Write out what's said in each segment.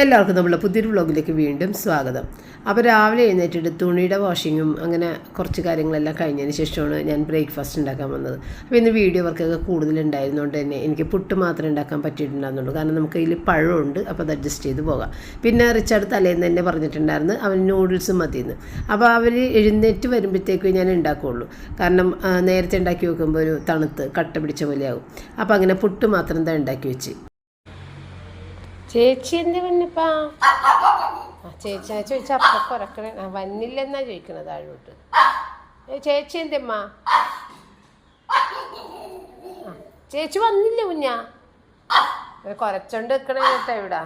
എല്ലാവർക്കും നമ്മുടെ പുതിയൊരു വ്ളോഗിലേക്ക് വീണ്ടും സ്വാഗതം. അപ്പോൾ രാവിലെ എഴുന്നേറ്റിട്ട് തുണിയുടെ വാഷിങ്ങും അങ്ങനെ കുറച്ച് കാര്യങ്ങളെല്ലാം കഴിഞ്ഞതിന് ശേഷമാണ് ഞാൻ ബ്രേക്ക്ഫാസ്റ്റ് ഉണ്ടാക്കാൻ വന്നത്. അപ്പോൾ ഇന്ന് വീഡിയോ വർക്കൊക്കെ കൂടുതലുണ്ടായിരുന്നുകൊണ്ട് തന്നെ എനിക്ക് പുട്ട് മാത്രമേ ഉണ്ടാക്കാൻ പറ്റിയിട്ടുണ്ടായിരുന്നുള്ളൂ. കാരണം നമുക്ക് ഇതിൽ പഴമുണ്ട്, അപ്പോൾ അത് അഡ്ജസ്റ്റ് ചെയ്ത് പോകാം. പിന്നെ റിച്ചാർഡ് തലേന്ന് തന്നെ പറഞ്ഞിട്ടുണ്ടായിരുന്നു അവൻ നൂഡിൽസും മതിയെന്ന്. അപ്പോൾ അവർ എഴുന്നേറ്റ് വരുമ്പോഴത്തേക്കും ഞാൻ ഉണ്ടാക്കുകയുള്ളൂ. കാരണം നേരത്തെ ഉണ്ടാക്കി വെക്കുമ്പോൾ ഒരു തണുത്ത് കട്ട പിടിച്ച പോലെയാകും. അപ്പോൾ അങ്ങനെ പുട്ട് മാത്രം എന്താ ഉണ്ടാക്കി വെച്ച്. ചേച്ചി എന്ത് വന്നിപ്പാ? ചേച്ചി ചോദിച്ചാൽ അപ്പം കുറക്കണേ വന്നില്ലെന്നാ ചോദിക്കണത് താഴോട്ട്. ചേച്ചി എന്തമ്മാ? ചേച്ചി വന്നില്ല കുഞ്ഞാ? കുറച്ചോണ്ട് നിൽക്കണേ കേട്ടോ ഇവിടെ.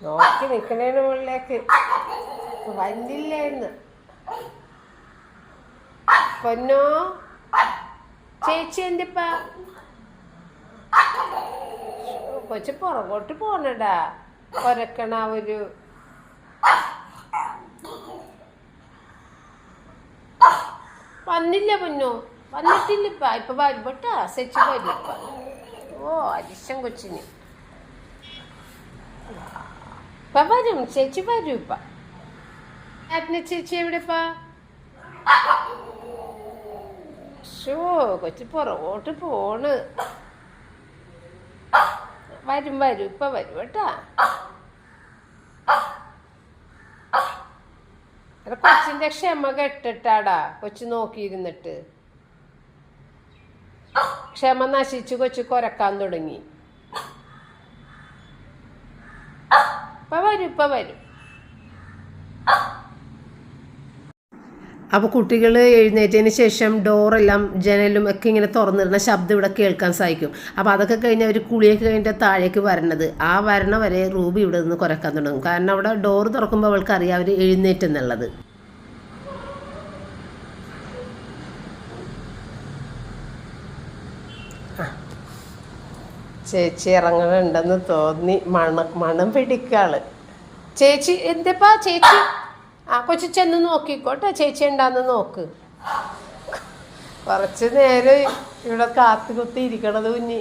നോക്കി നിൽക്കണേന് മുകളിലേക്ക് വന്നില്ലേന്ന്. പൊന്നോ ചേച്ചി എന്തിപ്പാ? കൊച്ചു പുറകോട്ട് പോണടാ, കൊരക്കണ ഒരു വന്നില്ല പൊന്നോ, വന്നിട്ടില്ലപ്പ. ഇപ്പൊ വരുമ്പോട്ടാ സെച്ച് വരുപ്പ. ഓ അരിശം കൊച്ചിന് ഇപ്പൊ വരും, ചേച്ചി വരും ഇപ്പ. ചേച്ചി എവിടെപ്പാ? ഷോ കൊച്ചു പുറകോട്ട് പോണ്. വരും വരും ഇപ്പൊ വരും കേട്ടാ. കൊച്ചിന്റെ ക്ഷമ കെട്ടിട്ടാടാ കൊച്ചു നോക്കിയിരുന്നിട്ട്. ക്ഷമ നശിച്ചു കൊച്ചു കൊരക്കാൻ തുടങ്ങി. ഇപ്പൊ വരും ഇപ്പൊ വരും. അപ്പോൾ കുട്ടികൾ എഴുന്നേറ്റതിന് ശേഷം ഡോറെല്ലാം ജനലും ഒക്കെ ഇങ്ങനെ തുറന്നിടുന്ന ശബ്ദം ഇവിടെ കേൾക്കാൻ സാധിക്കും. അപ്പോൾ അതൊക്കെ കഴിഞ്ഞ് അവർ കുളിയൊക്കെ കഴിഞ്ഞിട്ട് താഴേക്ക് വരണത്. ആ വരണ വരെ റൂബി ഇവിടെ നിന്ന് കുരക്കാൻ തുടങ്ങും. കാരണം അവിടെ ഡോറ് തുറക്കുമ്പോൾ അവൾക്ക് അറിയാം അവർ എഴുന്നേറ്റെന്നുള്ളത്. ചേച്ചി ഇറങ്ങണുണ്ടെന്ന് തോന്നി. മണം പിടിക്കാള്. ചേച്ചി എന്തപ്പാ? ചേച്ചി കൊച്ചു ചെന്ന് നോക്കിക്കോട്ടെ, ചേച്ചി ഉണ്ടാന്ന് നോക്ക്. കുറച്ച് നേരം ഇവിടെ കാത്തുകുത്തി ഇരിക്കണത് കുഞ്ഞി.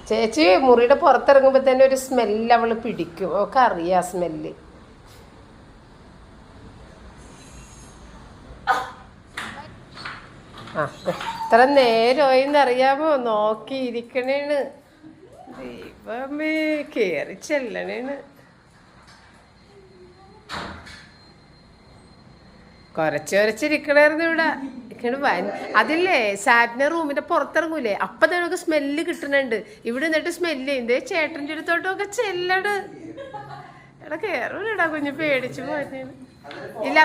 ചേച്ചി മുറിയുടെ പുറത്തിറങ്ങുമ്പോ തന്നെ ഒരു സ്മെല്ല് അവള് പിടിക്കും. അവൾക്ക് അറിയാം സ്മെല്ല്. ഇത്ര നേരമായിന്നറിയാമോ നോക്കിയിരിക്കണേണ്. ദൈവമേ കേറി ചെല്ലണേണ്. കുറച്ചിരിക്കണായിരുന്നു ഇവിടെ. അതില്ലേ സാറ്റിനെ റൂമിന്റെ പുറത്തിറങ്ങൂലേ, അപ്പൊ തന്നെ നമുക്ക് സ്മെല്ല് കിട്ടണുണ്ട്. ഇവിടെ നിന്നിട്ട് സ്മെല്ല് എന്തേ ചേട്ടൻ്റെ അടുത്തോട്ടൊക്കെ ചെല്ലട്. എടാ കേറൂലടാ കുഞ്ഞ്, പേടിച്ചു പോയിരുന്നു. ഇല്ല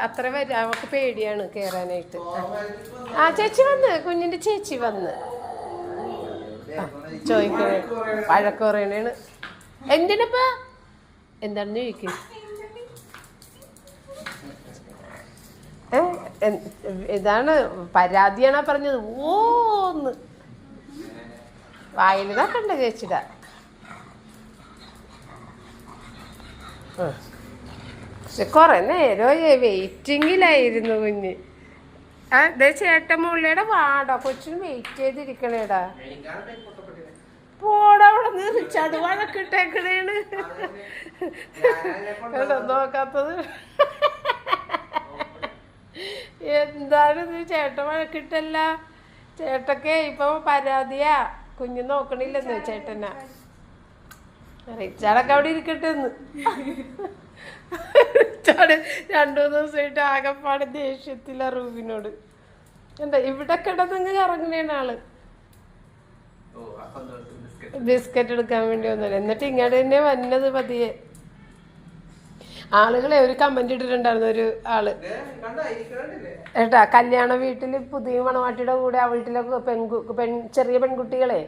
അത്ര വരും. അവൾക്ക് പേടിയാണ് കേറാനായിട്ട്. ചേച്ചി വന്ന്, കുഞ്ഞിന്റെ ചേച്ചി വന്ന് ചോദിക്കണേ, വഴക്ക് പറയണേണ്. എന്തിനപ്പാ? എന്താണെന്ന് ചോദിക്കും. ഇതാണ് പരാതിയാണാ പറഞ്ഞത്. ഓന്ന് വായിലിതാക്കണ്ട ചേച്ചിട. പക്ഷെ കൊറേ നേരം വെയിറ്റിങ്ങിലായിരുന്നു കുഞ്ഞ്. ദേ ചേട്ടൻ മുള്ളിയുടെ വാടാ, കൊച്ചിന് വെയിറ്റ് ചെയ്തിരിക്കണേടാ. പോടാ അവിടെ നിന്ന്. റിച്ചാർഡ് വഴക്കിട്ടേക്കണേണ്. നോക്കാത്തത് എന്താണ് ഇത്? ചേട്ടൻ വഴക്കിട്ടല്ല. ചേട്ടക്കെ ഇപ്പൊ പരാതിയാ, കുഞ്ഞ് നോക്കണില്ലെന്ന് ചേട്ടനാ. റിച്ചാർഡൊക്കെ അവിടെ ഇരിക്കട്ടെന്ന്. റിച്ചാർഡ് 2-3 ദിവസമായിട്ട് ആകെപ്പാട് ദേഷ്യത്തില്ല റൂബിനോട്. എന്താ ഇവിടെ കിടന്നങ്ങ് ഇറങ്ങണേണ് ആള്. ബിസ്ക്കറ്റ് എടുക്കാൻ വേണ്ടി വന്നത്. എന്നിട്ട് ഇങ്ങോട്ട് തന്നെ വന്നത് പതിയെ. ആളുകളെ ഒരു കമന്റ് ഇട്ടിട്ടുണ്ടായിരുന്നു ഒരു ആള് ഏട്ടാ, കല്യാണ വീട്ടില് പുതിയ മണവാട്ടിയുടെ കൂടെ ആ വീട്ടിലെ ചെറിയ പെൺകുട്ടികളെ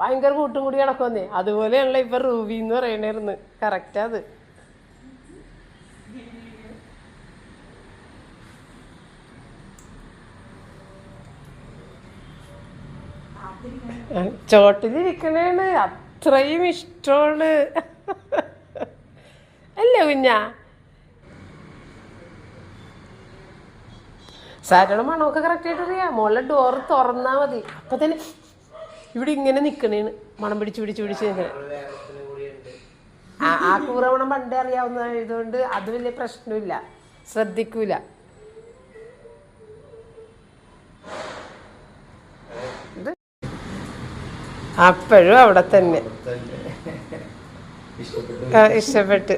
ഭയങ്കര കൂട്ടും കൂടി കിടക്കുവന്നേ. അതുപോലെയാണല്ലോ ഇപ്പൊ റൂബി എന്ന് പറയണേർന്ന്. കറക്റ്റാ അത്. ചോട്ടിലിരിക്കണേണ്. അത്രയും ഇഷ്ടമാണ് അല്ലേ കുഞ്ഞാ? സാറ്റയുടെ മണമൊക്കെ കറക്റ്റായിട്ട് അറിയാം. മോളുടെ ഡോറ് തുറന്നാൽ മതി, അപ്പം തന്നെ ഇവിടെ ഇങ്ങനെ നിൽക്കണേണ്, മണം പിടിച്ച് നിൽക്കണേ. ആ കൂറമണം പണ്ടേ അറിയാവുന്നതായതുകൊണ്ട് അത് വലിയ പ്രശ്നമില്ല, ശ്രദ്ധിക്കൂല. അപ്പോഴും അവിടെ തന്നെ ഇഷ്ടപ്പെട്ട്.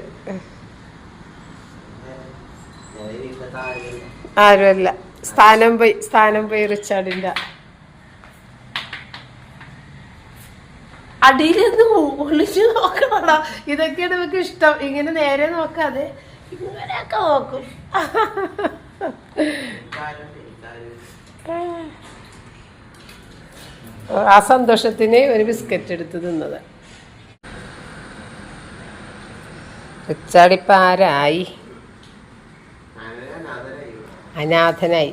ആരുമല്ല, സ്ഥാനം പോയി റിച്ചാർഡിന്റെ അടിയിലിരുന്ന് ഒളിച്ചു നോക്കണോടാ. ഇതൊക്കെയാണ് നമുക്ക് ഇഷ്ടം, ഇങ്ങനെ നേരെ നോക്കാതെ ഇങ്ങനെയൊക്കെ നോക്കും. ആ സന്തോഷത്തിന് ഒരു ബിസ്ക്കറ്റ് എടുത്ത് തിന്നത്. റിച്ചാർഡിപ്പോ ആരായി? അനാഥനായി.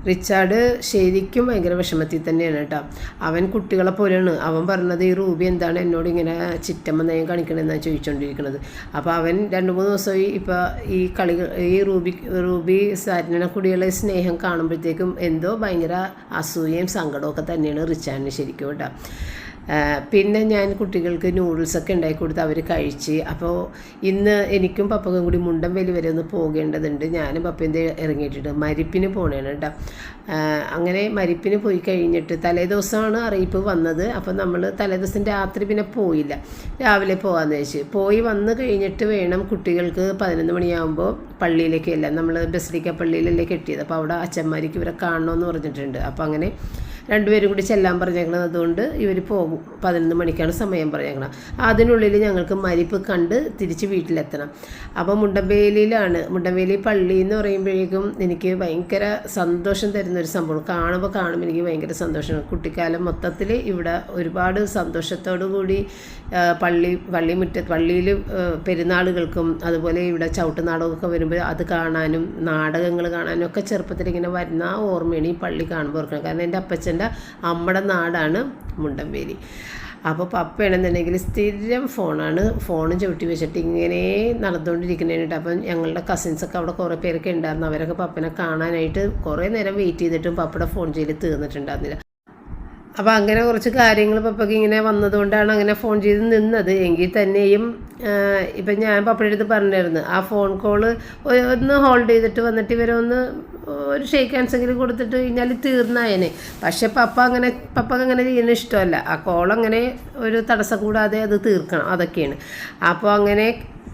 റിച്ചാർഡ് ശരിക്കും ഭയങ്കര വിഷമത്തിൽ തന്നെയാണ് കേട്ടോ. അവൻ കുട്ടികളെ പോലെയാണ്. അവൻ പറഞ്ഞത് ഈ റൂബി എന്താണ് എന്നോട് ഇങ്ങനെ ചിറ്റമ്മ നയം കാണിക്കണമെന്നാണ് ചോദിച്ചുകൊണ്ടിരിക്കുന്നത്. അപ്പോൾ അവൻ 2-3 ദിവസമായി ഇപ്പോൾ ഈ കളികൾ, ഈ റൂബി സാറ്റിനെ കൂടിയുള്ള സ്നേഹം കാണുമ്പോഴത്തേക്കും എന്തോ ഭയങ്കര അസൂയയും സങ്കടമൊക്കെ തന്നെയാണ് റിച്ചാർഡിന് ശരിക്കും കേട്ടോ. പിന്നെ ഞാൻ കുട്ടികൾക്ക് നൂഡിൽസൊക്കെ ഉണ്ടാക്കി കൊടുത്ത് അവർ കഴിച്ച്. അപ്പോൾ ഇന്ന് എനിക്കും പപ്പക്കും കൂടി മുണ്ടംവേലി വരെ ഒന്ന് പോകേണ്ടതുണ്ട്. ഞാനും പപ്പേൻ്റെ ഇറങ്ങിയിട്ടുണ്ട്, മരിപ്പിന് പോകണേണ് കേട്ടോ. അങ്ങനെ മരിപ്പിന് പോയി കഴിഞ്ഞിട്ട് തലേദിവസമാണ് അറിയിപ്പ് വന്നത്. അപ്പോൾ നമ്മൾ തലേദിവസം രാത്രി പിന്നെ പോയില്ല, രാവിലെ പോകാമെന്ന് വെച്ച്. പോയി വന്ന് കഴിഞ്ഞിട്ട് വേണം കുട്ടികൾക്ക് 11 മണിയാകുമ്പോൾ പള്ളിയിലേക്ക് എല്ലാം, നമ്മൾ ബസിലിക്ക പള്ളിയിലല്ലേ കെട്ടിയത്. അപ്പോൾ അവിടെ അച്ഛന്മാർക്ക് ഇവരെ കാണണമെന്ന് പറഞ്ഞിട്ടുണ്ട്. അപ്പോൾ അങ്ങനെ 2 പേരും കൂടി ചെല്ലാൻ പറഞ്ഞേക്കണം. അതുകൊണ്ട് ഇവർ പോകും, 11 മണിക്കാണ് സമയം പറഞ്ഞേക്കണം. അതിനുള്ളിൽ ഞങ്ങൾക്ക് മരിപ്പ് കണ്ട് തിരിച്ച് വീട്ടിലെത്തണം. അപ്പോൾ മുണ്ടംവേലിയിലാണ്, മുണ്ടംവേലി പള്ളി എന്ന് പറയുമ്പോഴേക്കും എനിക്ക് ഭയങ്കര സന്തോഷം തരുന്നൊരു സംഭവം. കാണുമ്പോൾ എനിക്ക് ഭയങ്കര സന്തോഷമാണ്. കുട്ടിക്കാലം മൊത്തത്തിൽ ഇവിടെ ഒരുപാട് സന്തോഷത്തോടു കൂടി പള്ളിയിൽ പെരുന്നാളുകൾക്കും അതുപോലെ ഇവിടെ ചവിട്ടുനാടകമൊക്കെ വരുമ്പോൾ അത് കാണാനും നാടകങ്ങൾ കാണാനും ഒക്കെ ചെറുപ്പത്തിൽ ഇങ്ങനെ വരുന്ന ഓർമ്മയാണ് ഈ പള്ളി കാണുമ്പോൾ ഓർക്കണം. കാരണം എൻ്റെ അപ്പച്ചൻ്റെ അമ്മയുടെ നാടാണ് മുണ്ടംവേലി. അപ്പോൾ പപ്പയാണെന്നുണ്ടെങ്കിൽ സ്ഥിരം ഫോണും ചവിട്ടി വെച്ചിട്ട് ഇങ്ങനെ നടന്നുകൊണ്ടിരിക്കുന്നതിനായിട്ട്. അപ്പം ഞങ്ങളുടെ കസിൻസൊക്കെ അവിടെ കുറേ പേരൊക്കെ ഉണ്ടായിരുന്നു. അവരൊക്കെ പപ്പനെ കാണാനായിട്ട് കുറേ നേരം വെയിറ്റ് ചെയ്തിട്ടും പപ്പയുടെ ഫോൺ ചെയ്ത് തീർന്നിട്ടുണ്ടായിരുന്നില്ല. അപ്പോൾ അങ്ങനെ കുറച്ച് കാര്യങ്ങൾ പപ്പയ്ക്ക് ഇങ്ങനെ വന്നതുകൊണ്ടാണ് അങ്ങനെ ഫോൺ ചെയ്ത് നിന്നത്. എങ്കിൽ തന്നെയും ഇപ്പം ഞാൻ പപ്പയുടെ അടുത്ത് പറഞ്ഞിരുന്നു, ആ ഫോൺ കോള് ഒന്ന് ഹോൾഡ് ചെയ്തിട്ട് വന്നിട്ട് ഇവരൊന്ന് ഒരു ഷേക്ക് ഹാൻഡ്സെങ്കിലും കൊടുത്തിട്ട് കഴിഞ്ഞാൽ തീർന്നായേനെ. പക്ഷെ പപ്പക്ക് അങ്ങനെ ചെയ്യുന്ന ഇഷ്ടമല്ല. ആ കോളങ്ങനെ ഒരു തടസ്സം കൂടാതെ അത് തീർക്കണം, അതൊക്കെയാണ്. അപ്പോൾ അങ്ങനെ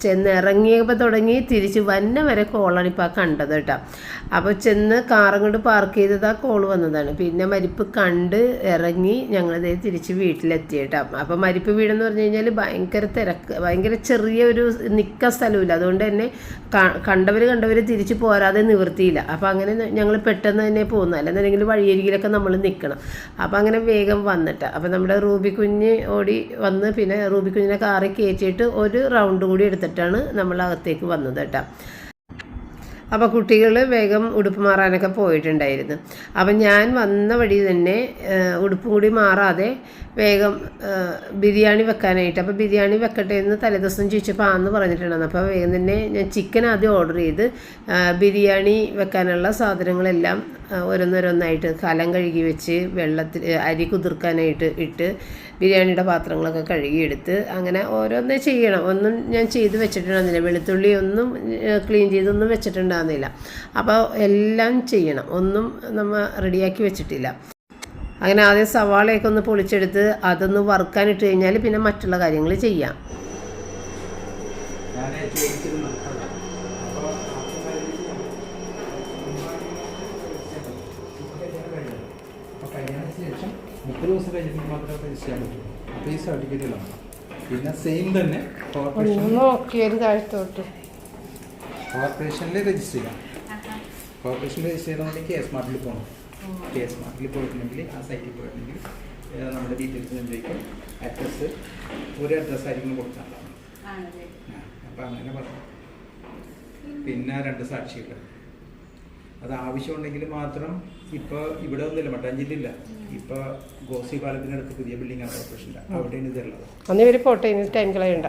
ചെന്നിറങ്ങിയപ്പോൾ തുടങ്ങി തിരിച്ച് വന്ന വരെ കോളാണ് ഇപ്പോൾ കണ്ടത് കേട്ടോ. അപ്പോൾ ചെന്ന് കാറും കൊണ്ട് പാർക്ക് ചെയ്തത് ആ കോള് വന്നതാണ്. പിന്നെ മരിപ്പ് കണ്ട് ഇറങ്ങി ഞങ്ങളിതേ തിരിച്ച് വീട്ടിലെത്തി കേട്ടോ. അപ്പോൾ മരിപ്പ് വീടെന്ന് പറഞ്ഞു കഴിഞ്ഞാൽ ഭയങ്കര തിരക്ക്, ഭയങ്കര ചെറിയൊരു നിൽക്കാൻ സ്ഥലമില്ല. അതുകൊണ്ട് തന്നെ കണ്ടവർ തിരിച്ച് പോരാതെ നിവൃത്തിയില്ല. അപ്പോൾ അങ്ങനെ ഞങ്ങൾ പെട്ടെന്ന് തന്നെ പോകുന്നു, അല്ലെന്നുണ്ടെങ്കിൽ വഴിയരികിലൊക്കെ നമ്മൾ നിൽക്കണം. അപ്പോൾ അങ്ങനെ വേഗം വന്നിട്ട് അപ്പോൾ നമ്മുടെ റൂബി കുഞ്ഞ് ഓടി വന്ന് പിന്നെ റൂബി കുഞ്ഞിനെ കാറിൽ കയറ്റിയിട്ട് ഒരു റൗണ്ട് കൂടി എടുത്തിട്ടാണ് നമ്മൾ അകത്തേക്ക് വന്നത് കേട്ടോ. അപ്പോൾ കുട്ടികൾ വേഗം ഉടുപ്പ് മാറാനൊക്കെ പോയിട്ടുണ്ടായിരുന്നു. അപ്പം ഞാൻ വന്ന വഴി തന്നെ ഉടുപ്പ് കൂടി മാറാതെ വേഗം ബിരിയാണി വെക്കാനായിട്ട്, അപ്പോൾ ബിരിയാണി വെക്കട്ടെ എന്ന് തലേദിവസം ചോദിച്ചപ്പോൾ ആന്ന് പറഞ്ഞിട്ടുണ്ടായിരുന്നു. അപ്പോൾ വേഗം തന്നെ ഞാൻ ചിക്കൻ ആദ്യം ഓർഡർ ചെയ്ത് ബിരിയാണി വെക്കാനുള്ള സാധനങ്ങളെല്ലാം ഓരോന്നോരോന്നായിട്ട് കലം കഴുകി വെച്ച് വെള്ളത്തിൽ അരി കുതിർക്കാനായിട്ട് ഇട്ട് ബിരിയാണിയുടെ പാത്രങ്ങളൊക്കെ കഴുകിയെടുത്ത് അങ്ങനെ ഓരോന്നേ ചെയ്യണം. ഒന്നും ഞാൻ ചെയ്ത് വെച്ചിട്ടുണ്ടായിരുന്നില്ല, വെളുത്തുള്ളി ഒന്നും ക്ലീൻ ചെയ്തൊന്നും വെച്ചിട്ടുണ്ടായിരുന്നില്ല. അപ്പോൾ എല്ലാം ചെയ്യണം, ഒന്നും നമ്മൾ റെഡിയാക്കി വെച്ചിട്ടില്ല. അങ്ങനെ ആദ്യം സവാളയൊക്കെ ഒന്ന് പൊളിച്ചെടുത്ത് അതൊന്ന് വറുക്കാനിട്ട് കഴിഞ്ഞാൽ പിന്നെ മറ്റുള്ള കാര്യങ്ങൾ ചെയ്യാം. ഈ സർട്ടിഫിക്കറ്റിലാണ്. പിന്നെ സെയിം തന്നെ കോർപ്പറേഷനിൽ രജിസ്റ്റർ ചെയ്യാം. കോർപ്പറേഷനിൽ രജിസ്റ്റർ ചെയ്യണമെങ്കിൽ KSmartൽ പോകണം. KSmartൽ പോയിട്ടുണ്ടെങ്കിൽ ആ സൈറ്റിൽ പോയിട്ടുണ്ടെങ്കിൽ നമ്മുടെ ഡീറ്റെയിൽസ് ചോദിക്കും. അഡ്രസ്സ് ഒരു അഡ്രസ്സായിരിക്കും കൊടുക്കാനുള്ളതാണ്. അപ്പം അങ്ങനെ പറഞ്ഞു. പിന്നെ 2 സാക്ഷികൾ അത് ആവശ്യമുണ്ടെങ്കിൽ മാത്രം. ഇപ്പോൾ ഇവിടെ ഒന്നുമില്ല, മട്ടാഞ്ചേരിയില്ല. ഇപ്പോൾ ഗോസി പാലത്തിനടുത്ത് പുതിയ ബിൽഡിംഗ് ആണ് കോർപ്പറേഷൻ്റെ, അവിടെയാണ് ഇതുള്ളത്. അന്ന് ഇവർ പോട്ടെ, ടൈം കളയണ്ട.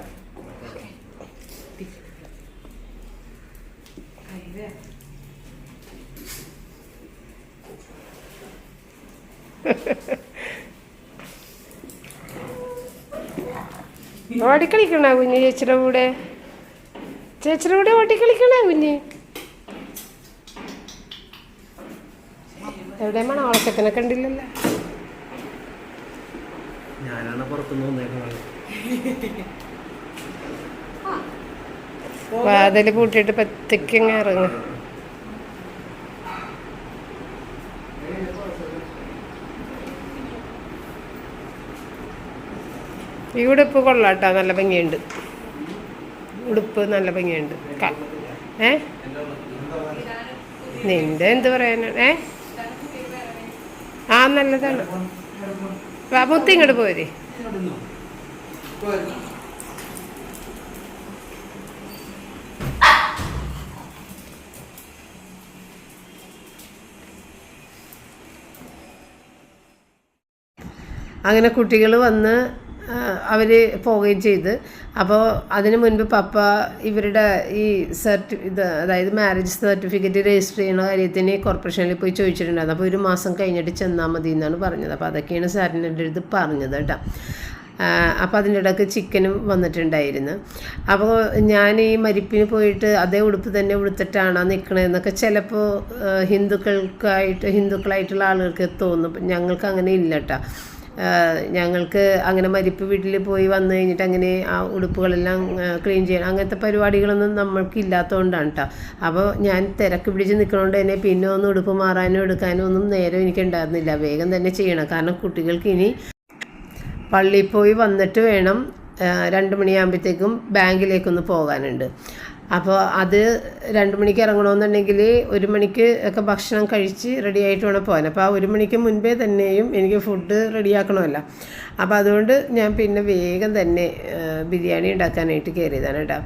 ഓടിക്കളിക്കണ കുഞ്ഞ് ചേച്ചിയുടെ കൂടെ ഓടിക്കളിക്കണ കുഞ്ഞ്. എവിടെ മണാളച്ചക്കനെ കണ്ടില്ലല്ലോ. ഞാനാണ് പുറത്തുനിന്ന് വന്നേക്കുന്നത്. വാതില് പൂട്ടിയിട്ട് പത്തിക്കങ്ങ് ഇറങ്ങും. ഈ ഉടുപ്പ് കൊള്ളാട്ടോ, നല്ല ഭംഗിയുണ്ട്. ഉടുപ്പ് നല്ല ഭംഗിയുണ്ട്. നിന്റെ എന്ത് പറയാനാണ്? ആ നല്ലതാണ്. മുത്തി ഇങ്ങോട്ട് പോരെ. അങ്ങനെ കുട്ടികൾ വന്ന് അവർ പോവുകയും ചെയ്ത്. അപ്പോൾ അതിന് മുൻപ് പപ്പ ഇവരുടെ ഈ അതായത് മാരേജ് സർട്ടിഫിക്കറ്റ് രജിസ്റ്റർ ചെയ്യുന്ന കാര്യത്തിന് കോർപ്പറേഷനിൽ പോയി ചോദിച്ചിട്ടുണ്ടായിരുന്നു. അപ്പോൾ 1 മാസം കഴിഞ്ഞിട്ട് ചെന്നാൽ മതി എന്നാണ് പറഞ്ഞത്. അപ്പോൾ അതൊക്കെയാണ് സാറിൻ്റെ അടുത്ത് പറഞ്ഞത് കേട്ടോ. അപ്പോൾ അതിൻ്റെ ഇടയ്ക്ക് ചിക്കനും വന്നിട്ടുണ്ടായിരുന്നു. അപ്പോൾ ഞാൻ ഈ മരിപ്പിന് അതേ ഉടുപ്പ് തന്നെ ഉടുത്തിട്ടാണ് നിൽക്കണതെന്നൊക്കെ ചിലപ്പോൾ ഹിന്ദുക്കളായിട്ടുള്ള ആളുകൾക്ക് തോന്നും. ഞങ്ങൾക്ക് അങ്ങനെ ഇല്ല കേട്ടോ. ഞങ്ങൾക്ക് അങ്ങനെ മരിപ്പ് വീട്ടിൽ പോയി വന്നു കഴിഞ്ഞിട്ട് അങ്ങനെ ആ ഉടുപ്പുകളെല്ലാം ക്ലീൻ ചെയ്യണം, അങ്ങനത്തെ പരിപാടികളൊന്നും നമ്മൾക്ക് ഇല്ലാത്തതുകൊണ്ടാണ് കേട്ടോ. അപ്പോൾ ഞാൻ തിരക്ക് പിടിച്ച് നിൽക്കണോണ്ട് തന്നെ പിന്നെ ഒന്ന് ഉടുപ്പ് മാറാനോ എടുക്കാനോ ഒന്നും നേരം എനിക്ക് ഉണ്ടായിരുന്നില്ല. വേഗം തന്നെ ചെയ്യണം. കാരണം കുട്ടികൾക്ക് ഇനി പള്ളിയിൽ പോയി വന്നിട്ട് വേണം 2 മണിയാകുമ്പോഴത്തേക്കും ബാങ്കിലേക്കൊന്ന് പോകാനുണ്ട്. അപ്പോൾ അത് 2 മണിക്ക് ഇറങ്ങണമെന്നുണ്ടെങ്കിൽ 1 മണിക്ക് ഒക്കെ ഭക്ഷണം കഴിച്ച് റെഡിയായിട്ട് വേണം പോകാൻ. അപ്പോൾ ആ 1 മണിക്ക് മുൻപേ തന്നെയും എനിക്ക് ഫുഡ് റെഡിയാക്കണമല്ലോ. അപ്പോൾ അതുകൊണ്ട് ഞാൻ പിന്നെ വേഗം തന്നെ ബിരിയാണി ഉണ്ടാക്കാനായിട്ട് കയറിയതാണ് കേട്ടോ.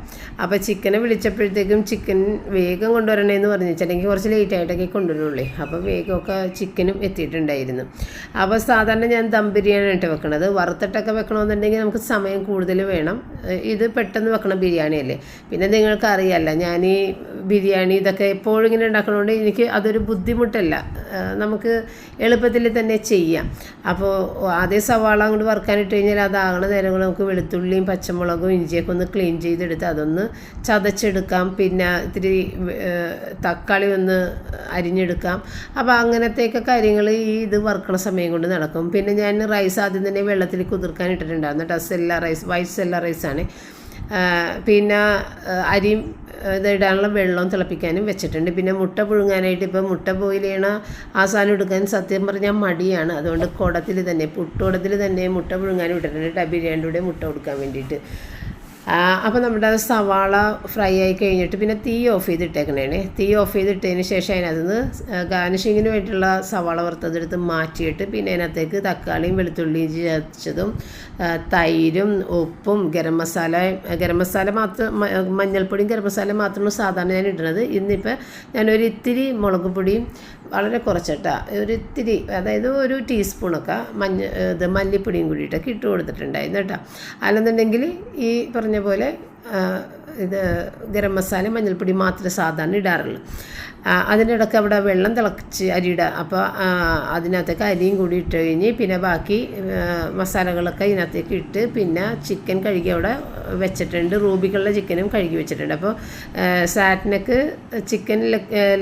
അപ്പോൾ ചിക്കനെ വിളിച്ചപ്പോഴത്തേക്കും ചിക്കൻ വേഗം കൊണ്ടുവരണേന്ന് പറഞ്ഞു വെച്ചിട്ടുണ്ടെങ്കിൽ കുറച്ച് ലേറ്റായിട്ടൊക്കെ കൊണ്ടുവരുള്ളൂ. അപ്പോൾ വേഗമൊക്കെ ചിക്കനും എത്തിയിട്ടുണ്ടായിരുന്നു. അപ്പോൾ സാധാരണ ഞാൻ ദം ബിരിയാണി ആയിട്ട് വെക്കണത്. വറുത്തിട്ടൊക്കെ വെക്കണമെന്നുണ്ടെങ്കിൽ നമുക്ക് സമയം കൂടുതൽ വേണം. ഇത് പെട്ടെന്ന് വെക്കണ ബിരിയാണിയല്ലേ. പിന്നെ നിങ്ങൾക്ക് അറിയാമല്ലോ, ഞാൻ ഈ ബിരിയാണി ഇതൊക്കെ എപ്പോഴും ഇങ്ങനെ ഉണ്ടാക്കണതുകൊണ്ട് എനിക്ക് അതൊരു ബുദ്ധിമുട്ടല്ല, നമുക്ക് എളുപ്പത്തിൽ തന്നെ ചെയ്യാം. അപ്പോൾ ആദ്യം സവാള അങ്ങോട്ട് വറുക്കാനിട്ട് കഴിഞ്ഞാൽ അതാകണ നേരങ്ങൾ നമുക്ക് വെളുത്തുള്ളിയും പച്ചമുളകും ഇഞ്ചിയൊക്കെ ഒന്ന് ക്ലീൻ ചെയ്തെടുത്ത് അതൊന്ന് ചതച്ചെടുക്കാം. പിന്നെ ഇത്തിരി തക്കാളി ഒന്ന് അരിഞ്ഞെടുക്കാം. അപ്പോൾ അങ്ങനത്തെയൊക്കെ കാര്യങ്ങൾ ഈ ഇത് വറുക്കണ സമയം കൊണ്ട് നടക്കും. പിന്നെ ഞാൻ റൈസ് ആദ്യം തന്നെ വെള്ളത്തിൽ കുതിർക്കാൻ ഇട്ടിട്ടുണ്ടായിരുന്നു കേട്ടോ. വൈറ്റ് സെല്ല റൈസാണ്. പിന്നെ അരിയും ഇതിടാനുള്ള വെള്ളവും തിളപ്പിക്കാനും വെച്ചിട്ടുണ്ട്. പിന്നെ മുട്ട പുഴുങ്ങാനായിട്ട് ഇപ്പോൾ മുട്ട ബോയിൽ ചെയ്യണ ആ സാധനം എടുക്കാൻ സത്യം പറഞ്ഞാൽ മടിയാണ്. അതുകൊണ്ട് പുട്ടുകുടത്തിൽ തന്നെ മുട്ട പുഴുങ്ങാനും ഇട്ടിട്ടുണ്ട് ബിരിയാണിയുടെ കൂടെ മുട്ട കൊടുക്കാൻ വേണ്ടിയിട്ട്. അപ്പോൾ നമ്മുടെ സവാള ഫ്രൈ ആയി കഴിഞ്ഞിട്ട് പിന്നെ തീ ഓഫ് ചെയ്തിട്ടേക്കണേ. തീ ഓഫ് ചെയ്തിട്ടതിന് ശേഷം അതിനകത്തുനിന്ന് ഗാർണിഷിങ്ങിന് വേണ്ടിയിട്ടുള്ള സവാള വറുത്തതെടുത്ത് മാറ്റിയിട്ട് പിന്നെ അതിനകത്തേക്ക് തക്കാളിയും വെളുത്തുള്ളിയും ചതച്ചതും തൈരും ഉപ്പും ഗരം മസാല മാത്രം, മഞ്ഞൾപ്പൊടിയും ഗരം മസാല മാത്രമാണ് സാധാരണ ഞാൻ ഇടുന്നത്. ഇന്നിപ്പോൾ ഞാനൊരു ഇത്തിരി മുളക് പൊടിയും വളരെ കുറച്ചിട്ടാ ഒരിത്തിരി, അതായത് 1 ടീസ്പൂണൊക്കെ മല്ലിപ്പൊടിയും കൂടിയിട്ടൊക്കെ ഇട്ട് കൊടുത്തിട്ടുണ്ടായിരുന്നു കേട്ടോ. അല്ലെന്നുണ്ടെങ്കിൽ ഈ പറഞ്ഞ പോലെ ഇത് ഗരം മസാല മഞ്ഞൾപ്പൊടി മാത്രമേ സാധാരണ ഇടാറുള്ളൂ. അതിൻ്റെ ഇടയ്ക്ക് അവിടെ വെള്ളം തിളച്ച് അരിയിടുക. അപ്പോൾ അതിനകത്തേക്ക് അരിയും കൂടി ഇട്ട് കഴിഞ്ഞ് പിന്നെ ബാക്കി മസാലകളൊക്കെ ഇതിനകത്തേക്ക് ഇട്ട് പിന്നെ ചിക്കൻ കഴുകി അവിടെ വെച്ചിട്ടുണ്ട്. റൂബിക്കുള്ള ചിക്കനും കഴുകി വെച്ചിട്ടുണ്ട്. അപ്പോൾ സാറ്റിനക്ക് ചിക്കൻ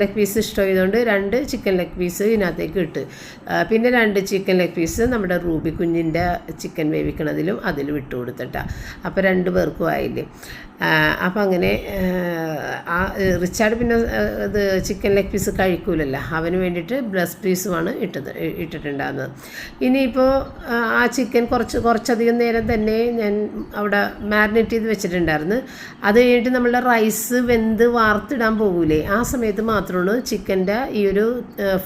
ലെഗ് പീസ് ഇഷ്ടമായതുകൊണ്ട് 2 ചിക്കൻ ലെഗ് പീസ് ഇതിനകത്തേക്ക് ഇട്ട് പിന്നെ 2 ചിക്കൻ ലെഗ് പീസ് നമ്മുടെ റൂബി കുഞ്ഞിൻ്റെ ചിക്കൻ വേവിക്കണതിലും അതിലും ഇട്ട് കൊടുത്തിട്ടാണ്. അപ്പോൾ 2 പേർക്കും ആയില്ലേ. അപ്പം അങ്ങനെ റിച്ചാർഡ് പിന്നെ ഇത് ചിക്കൻ ലെഗ് പീസ് കഴിക്കൂലല്ലോ, അവന് വേണ്ടിയിട്ട് ബ്രസ്റ്റ് പീസുമാണ് ഇട്ടിട്ടുണ്ടാകുന്നത്. ഇനിയിപ്പോൾ ആ ചിക്കൻ കുറച്ചധികം നേരം തന്നെ ഞാൻ അവിടെ മാരിനേറ്റ് ചെയ്ത് വെച്ചിട്ടുണ്ടായിരുന്നു. അത് കഴിഞ്ഞിട്ട് നമ്മളുടെ റൈസ് വെന്ത് വാർത്തിടാൻ പോകൂലേ, ആ സമയത്ത് മാത്രമാണ് ചിക്കൻ്റെ ഈ ഒരു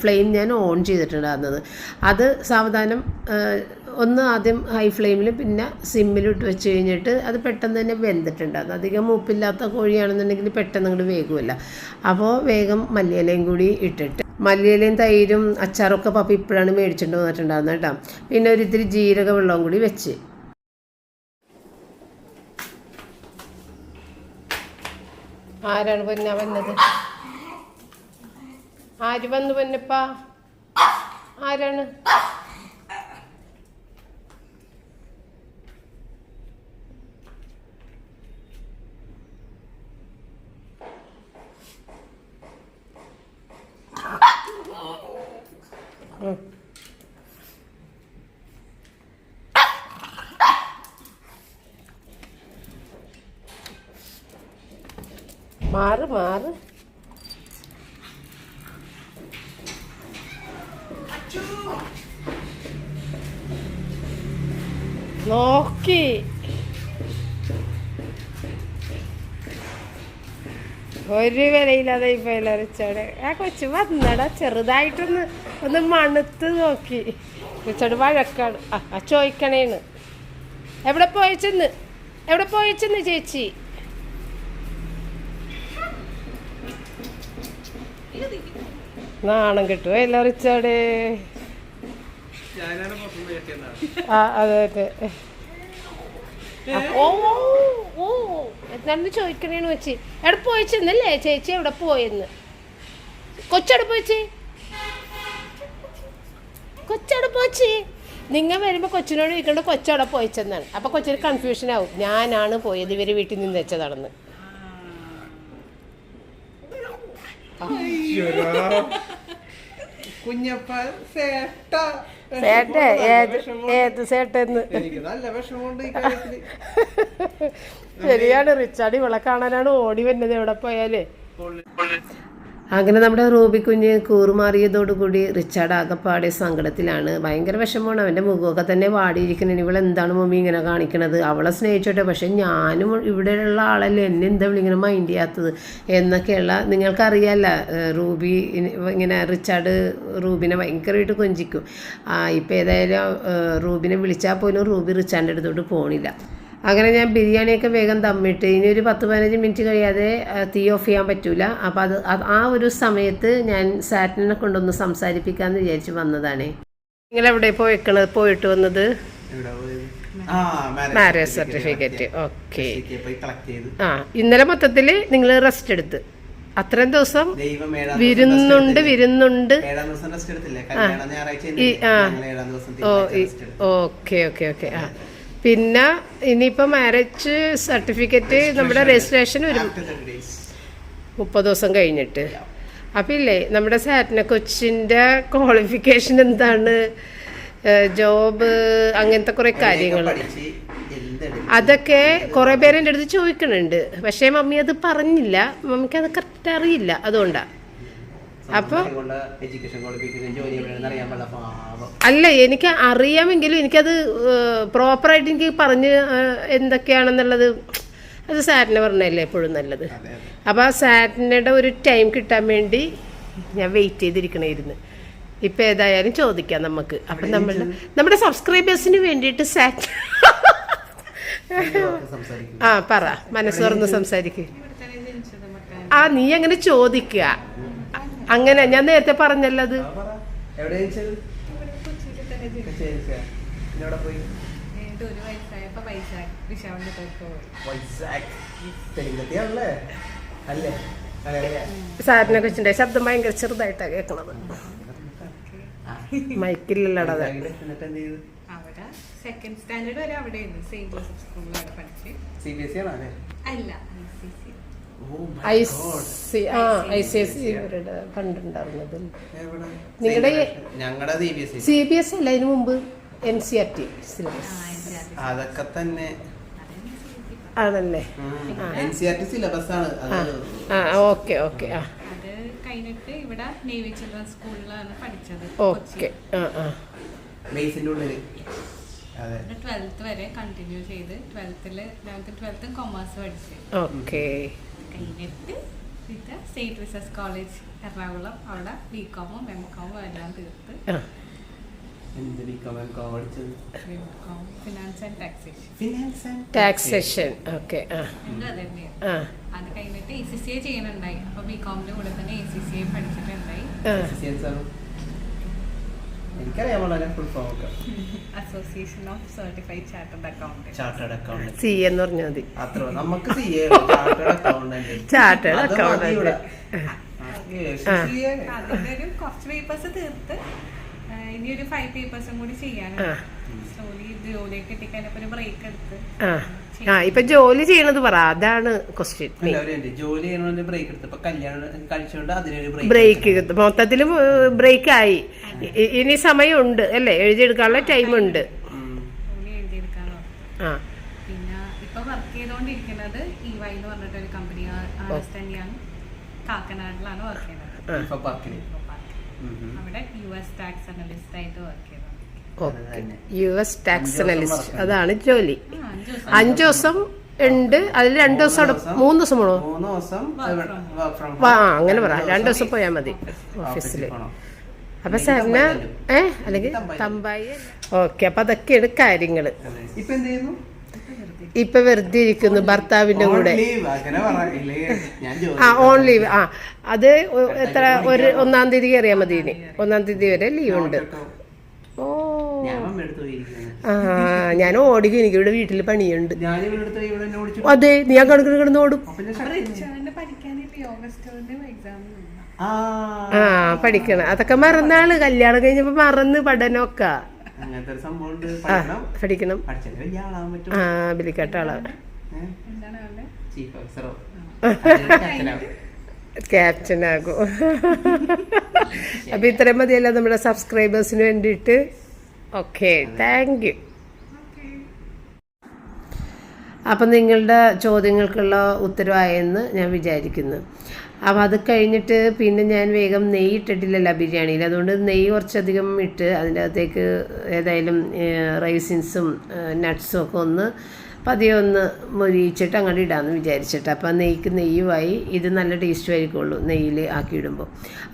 ഫ്ലെയിം ഞാൻ ഓൺ ചെയ്തിട്ടുണ്ടായിരുന്നത്. അത് സാവധാനം ഒന്ന് ആദ്യം ഹൈ ഫ്ലെയിമിൽ പിന്നെ സിമ്മിലും ഇട്ട് വെച്ച് കഴിഞ്ഞിട്ട് അത് പെട്ടെന്ന് തന്നെ വെന്തിട്ടുണ്ടാകും. അധികം മൂപ്പില്ലാത്ത കോഴിയാണെന്നുണ്ടെങ്കിൽ പെട്ടെന്ന് അങ്ങോട്ട് വേകുമല്ല. അപ്പോൾ വേഗം മല്ലിയിലയും കൂടി ഇട്ടിട്ട് മല്ലിയിലയും തൈരും അച്ചാറൊക്കെ പപ്പ ഇപ്പോഴാണ് മേടിച്ചിട്ട് വന്നിട്ടുണ്ടാകുന്നത് കേട്ടോ. പിന്നെ ഒരിത്തിരി ജീരക വെള്ളവും കൂടി വെച്ച് ആരാണ് പൊന്ന വന്നത്? ആര് വന്നു പൊന്നപ്പാ? ആരാണ്? മാറ് മാറ്. നോക്കി ഒരു വിലയില്ലാതെ ഇപ്പൊ റിച്ചാട് ആ കൊച്ചു വന്നടാ ഒന്ന് മണുത്ത് നോക്കി. റിച്ചാട് വഴക്കാണ്. ആ ചോദിക്കണേന്ന് എവിടെ പോയിച്ചെന്ന് ചേച്ചി. നാണം കിട്ടുമോ എല്ലാം റിച്ചാട്. ആ അതെ അതെ. ഓ ഓ എന്താണെന്ന് ചോദിക്കണേന്ന് വെച്ച് എവിടെ പോയിച്ചെന്നല്ലേ ചേച്ചി എവിടെ പോയെന്ന്. കൊച്ചവിടെ പോയിച്ച് നിങ്ങൾ വരുമ്പോൾ കൊച്ചിനോട് ചോദിക്കേണ്ട കൊച്ചവിടെ പോയിച്ചെന്നാണ്. അപ്പം കൊച്ചിന് കൺഫ്യൂഷൻ ആവും, ഞാനാണ് പോയത് ഇവർ വീട്ടിൽ നിന്ന് വെച്ചതാണെന്ന്. ഏത് സേട്ടെന്ന്. ശരിയാണ്, റിച്ചാർഡ് ഇവളെ കാണാനാണ് ഓടി വരുന്നത് എവിടെ പോയാല്. അങ്ങനെ നമ്മുടെ റൂബി കുഞ്ഞ് കൂറുമാറിയതോടുകൂടി റിച്ചാർഡ് ആകെപ്പാടെ സങ്കടത്തിലാണ്. ഭയങ്കര വിഷമമാണ്. അവൻ്റെ മുഖമൊക്കെ തന്നെ വാടിയിരിക്കുന്നത്. ഇവളെന്താണ് മമ്മി ഇങ്ങനെ കാണിക്കണത്? അവളെ സ്നേഹിച്ചോട്ടെ, പക്ഷെ ഞാനും ഇവിടെയുള്ള ആളല്ലേ, എന്നെ എന്താ ഇങ്ങനെ മൈൻഡ് ചെയ്യാത്തത് എന്നൊക്കെയുള്ള. നിങ്ങൾക്കറിയാമല്ല, റൂബി ഇങ്ങനെ റിച്ചാർഡ് റൂബിനെ ഭയങ്കരമായിട്ട് കൊഞ്ചിക്കും. ഇപ്പം ഏതായാലും റൂബിനെ വിളിച്ചാൽ പോലും റൂബി റിച്ചാർഡിൻ്റെ അടുത്തോട്ട് പോകണില്ല. അങ്ങനെ ഞാൻ ബിരിയാണിയൊക്കെ വേഗം ദമ്മിട്ട് ഇനി ഒരു 10-15 മിനിറ്റ് കഴിയാതെ തീ ഓഫ് ചെയ്യാൻ പറ്റൂല. അപ്പോൾ അത് ആ ഒരു സമയത്ത് ഞാൻ സാറ്റിനെ കൊണ്ടൊന്ന് സംസാരിപ്പിക്കാമെന്ന് വിചാരിച്ച് വന്നതാണ്. നിങ്ങളെവിടെ പോയിട്ട് വന്നത്? Marriage certificate. ഓക്കെ. ആ ഇന്നലെ മൊത്തത്തിൽ നിങ്ങൾ റെസ്റ്റ് എടുത്ത് അത്രയും ദിവസം വിരുന്നുണ്ട്. Okay okay okay. ആ പിന്നെ ഇനിയിപ്പോൾ മാരേജ് സർട്ടിഫിക്കറ്റ് നമ്മുടെ രജിസ്ട്രേഷൻ ഒരു 30 ദിവസം കഴിഞ്ഞിട്ട്. അപ്പം ഇല്ലേ നമ്മുടെ സാറ്റിനെ കൊച്ചിൻ്റെ ക്വാളിഫിക്കേഷൻ എന്താണ്, ജോബ്, അങ്ങനത്തെ കുറേ കാര്യങ്ങൾ അതൊക്കെ കുറേ പേര് എൻ്റെ അടുത്ത് ചോദിക്കുന്നുണ്ട്. പക്ഷേ മമ്മി അത് പറഞ്ഞില്ല, മമ്മിക്ക് അത് കറക്റ്റ് അറിയില്ല, അതുകൊണ്ടാണ്. അപ്പോൾ അല്ല, എനിക്ക് അറിയാമെങ്കിലും എനിക്കത് പ്രോപ്പറായിട്ട് എനിക്ക് പറഞ്ഞ് എന്തൊക്കെയാണെന്നുള്ളത് അത് സാറ്റിനെ പറഞ്ഞല്ലേ എപ്പോഴും നല്ലത്. അപ്പോൾ ആ സാറ്റിനയുടെ ഒരു ടൈം കിട്ടാൻ വേണ്ടി ഞാൻ വെയിറ്റ് ചെയ്തിരിക്കണമായിരുന്നു. ഇപ്പം ഏതായാലും ചോദിക്കാം നമുക്ക്. അപ്പം നമ്മുടെ സബ്സ്ക്രൈബേഴ്സിന് വേണ്ടിയിട്ട് സാറ്റ് ആ പറ, മനസ്സ് തുറന്ന് സംസാരിക്കുക. ആ നീ അങ്ങനെ ചോദിക്കുക. അങ്ങനെ ഞാൻ നേരത്തെ പറഞ്ഞല്ലോ അത്. സാറിനെ കൊച്ചിന്റെ ശബ്ദം ഭയങ്കര ചെറുതായിട്ടാണ് കേൾക്കണത്. മൈക്കില്ലല്ലടാ. സെക്കൻഡ് സ്റ്റാൻഡേർഡ് വരെ അവിടെ സെയിന്റ് ജോസഫ് സ്കൂളിലാണ് പഠിച്ചത്. പണ്ടുണ്ടായിരുന്നത് നിങ്ങളുടെ CBSE അല്ല, അതിന് മുമ്പ് NCERT സിലബസ് അതൊക്കെ തന്നെ ആണല്ലേ. NCERT സിലബസ് ആണ്. Okay okay. ആ അത് കഴിഞ്ഞിട്ട് ഇവിടെ നേവി ചിൽഡ്രൻസ് സ്കൂളിലാണ് പഠിച്ചത്. ഓക്കെ. ബേസിന്റെ ഉള്ളിൽ 12th വരെ കണ്ടിന്യൂ ചെയ്ത് 12th കൊമേഴ്സ് പഠിച്ചു. ഓക്കെ. കഴിഞ്ഞിട്ട് ഇത് സെയിന്റ് വിസസ് കോളേജ് എറണാകുളം, അവിടെ BCom-ഉം MCom-ഉം എല്ലാം തീർത്ത് ഫിനാൻസ് ആൻഡ് ടാക്സേഷൻ. ഓക്കെ. അത് കഴിഞ്ഞിട്ട് ACCA ചെയ്യുന്നുണ്ടായി. അപ്പൊ BCom-ന്റെ കൂടെ തന്നെ ACCA പഠിച്ചിട്ടുണ്ടായി. Association of certified chartered accountant. CA എന്ന് പറഞ്ഞാൽ മതി. നമുക്ക് ചാർട്ടേഡ് അക്കൗണ്ടന്റ്. അതിന്റെ ഒരു കുറച്ച് പേപ്പേഴ്സ് തീർത്ത് ഇനി ഒരു 5 പേപ്പേഴ്സും കൂടി ചെയ്യാനുണ്ട്. ജോലിയൊക്കെ കിട്ടിക്കഴിഞ്ഞപ്പോ ഒരു ബ്രേക്ക് എടുത്ത് ഇപ്പൊ ജോലി ചെയ്യണത് പറ, അതാണ് ക്വസ്റ്റ്യൻ. ജോലി ചെയ്യണ ബ്രേക്ക് എടുത്ത് ഇപ്പൊ കല്യാണം കഴിച്ചോണ്ട് അതിനൊരു ബ്രേക്ക് മൊത്തത്തില് ബ്രേക്ക് ആയി. ഇനി സമയമുണ്ട് അല്ലേ, എഴുതിയെടുക്കാനുള്ള ടൈം ഉണ്ട്. ജോലി എഴുതിയെടുക്കാനോ. പിന്നെ ഇപ്പൊ വർക്ക് ചെയ്തോണ്ടിരിക്കുന്നത് EY എന്ന് പറഞ്ഞിട്ടൊരു കമ്പനി തന്നെയാണ്, കാക്കനാടിലാണ് വർക്ക് ചെയ്യുന്നത്. അവിടെ US ടാക്സ് അനലിസ്റ്റ് ആയിട്ട് വർക്ക് ചെയ്തത്. US ടാക്സ് അനലിസ്റ്റ്, അതാണ് ജോലി. 5 ദിവസം ഉണ്ട്, അതിൽ 2 ദിവസം അവിടെ 3 ദിവസം പോണോ? അങ്ങനെ പറ, 2 ദിവസം പോയാൽ മതി ഓഫീസില്. അപ്പൊ സാറിന് അല്ലെങ്കിൽ തമ്പായി. ഓക്കെ, അപ്പൊ അതൊക്കെയാണ് കാര്യങ്ങള്. ഇപ്പൊ വെറുതെ ഇരിക്കുന്നു ഭർത്താവിന്റെ കൂടെ. On leave. അത് എത്ര, 1-ാം തീയതി കയറിയാൽ മതി. ഇനി 1-ാം തീയതി വരെ ലീവ് ഉണ്ട്. ഓ ഞാൻ ഓടിക്കും, എനിക്ക് ഇവിടെ വീട്ടില് പണിയുണ്ട്. അതെ, ഞാൻ കിടന്ന് ഓടും. പഠിക്കണം, അതൊക്കെ മറന്നാള്. കല്യാണം കഴിഞ്ഞപ്പോ മറന്ന് പഠനമൊക്കെ. പഠിക്കണം. ബിലിക്കട്ടാളാണ് ക്യാപ്റ്റനാകും. അപ്പൊ ഇത്രയും മതിയല്ലോ നമ്മുടെ സബ്സ്ക്രൈബേഴ്സിന് വേണ്ടിയിട്ട്. Okay, thank you. അപ്പം നിങ്ങളുടെ ചോദ്യങ്ങൾക്കുള്ള ഉത്തരവായെന്ന് ഞാൻ വിചാരിക്കുന്നു. അപ്പോൾ അത് കഴിഞ്ഞിട്ട് പിന്നെ ഞാൻ വേഗം നെയ്യ് ഇട്ടിട്ടില്ലല്ലോ ബിരിയാണിയിൽ, അതുകൊണ്ട് നെയ്യ് കുറച്ചധികം ഇട്ട് അതിൻ്റെ അകത്തേക്ക് ഏതായാലും റൈസിൻസും നട്ട്സും ഒക്കെ ഒന്ന് പതിയെ ഒന്ന് മൊരിയിച്ചിട്ട് അങ്ങോട്ട് ഇടാമെന്ന് വിചാരിച്ചിട്ട്. അപ്പോൾ നെയ്ക്ക് നെയ്യുമായി, ഇത് നല്ല ടേസ്റ്റും ആയിരിക്കുള്ളൂ നെയ്യിൽ ആക്കിയിടുമ്പോൾ.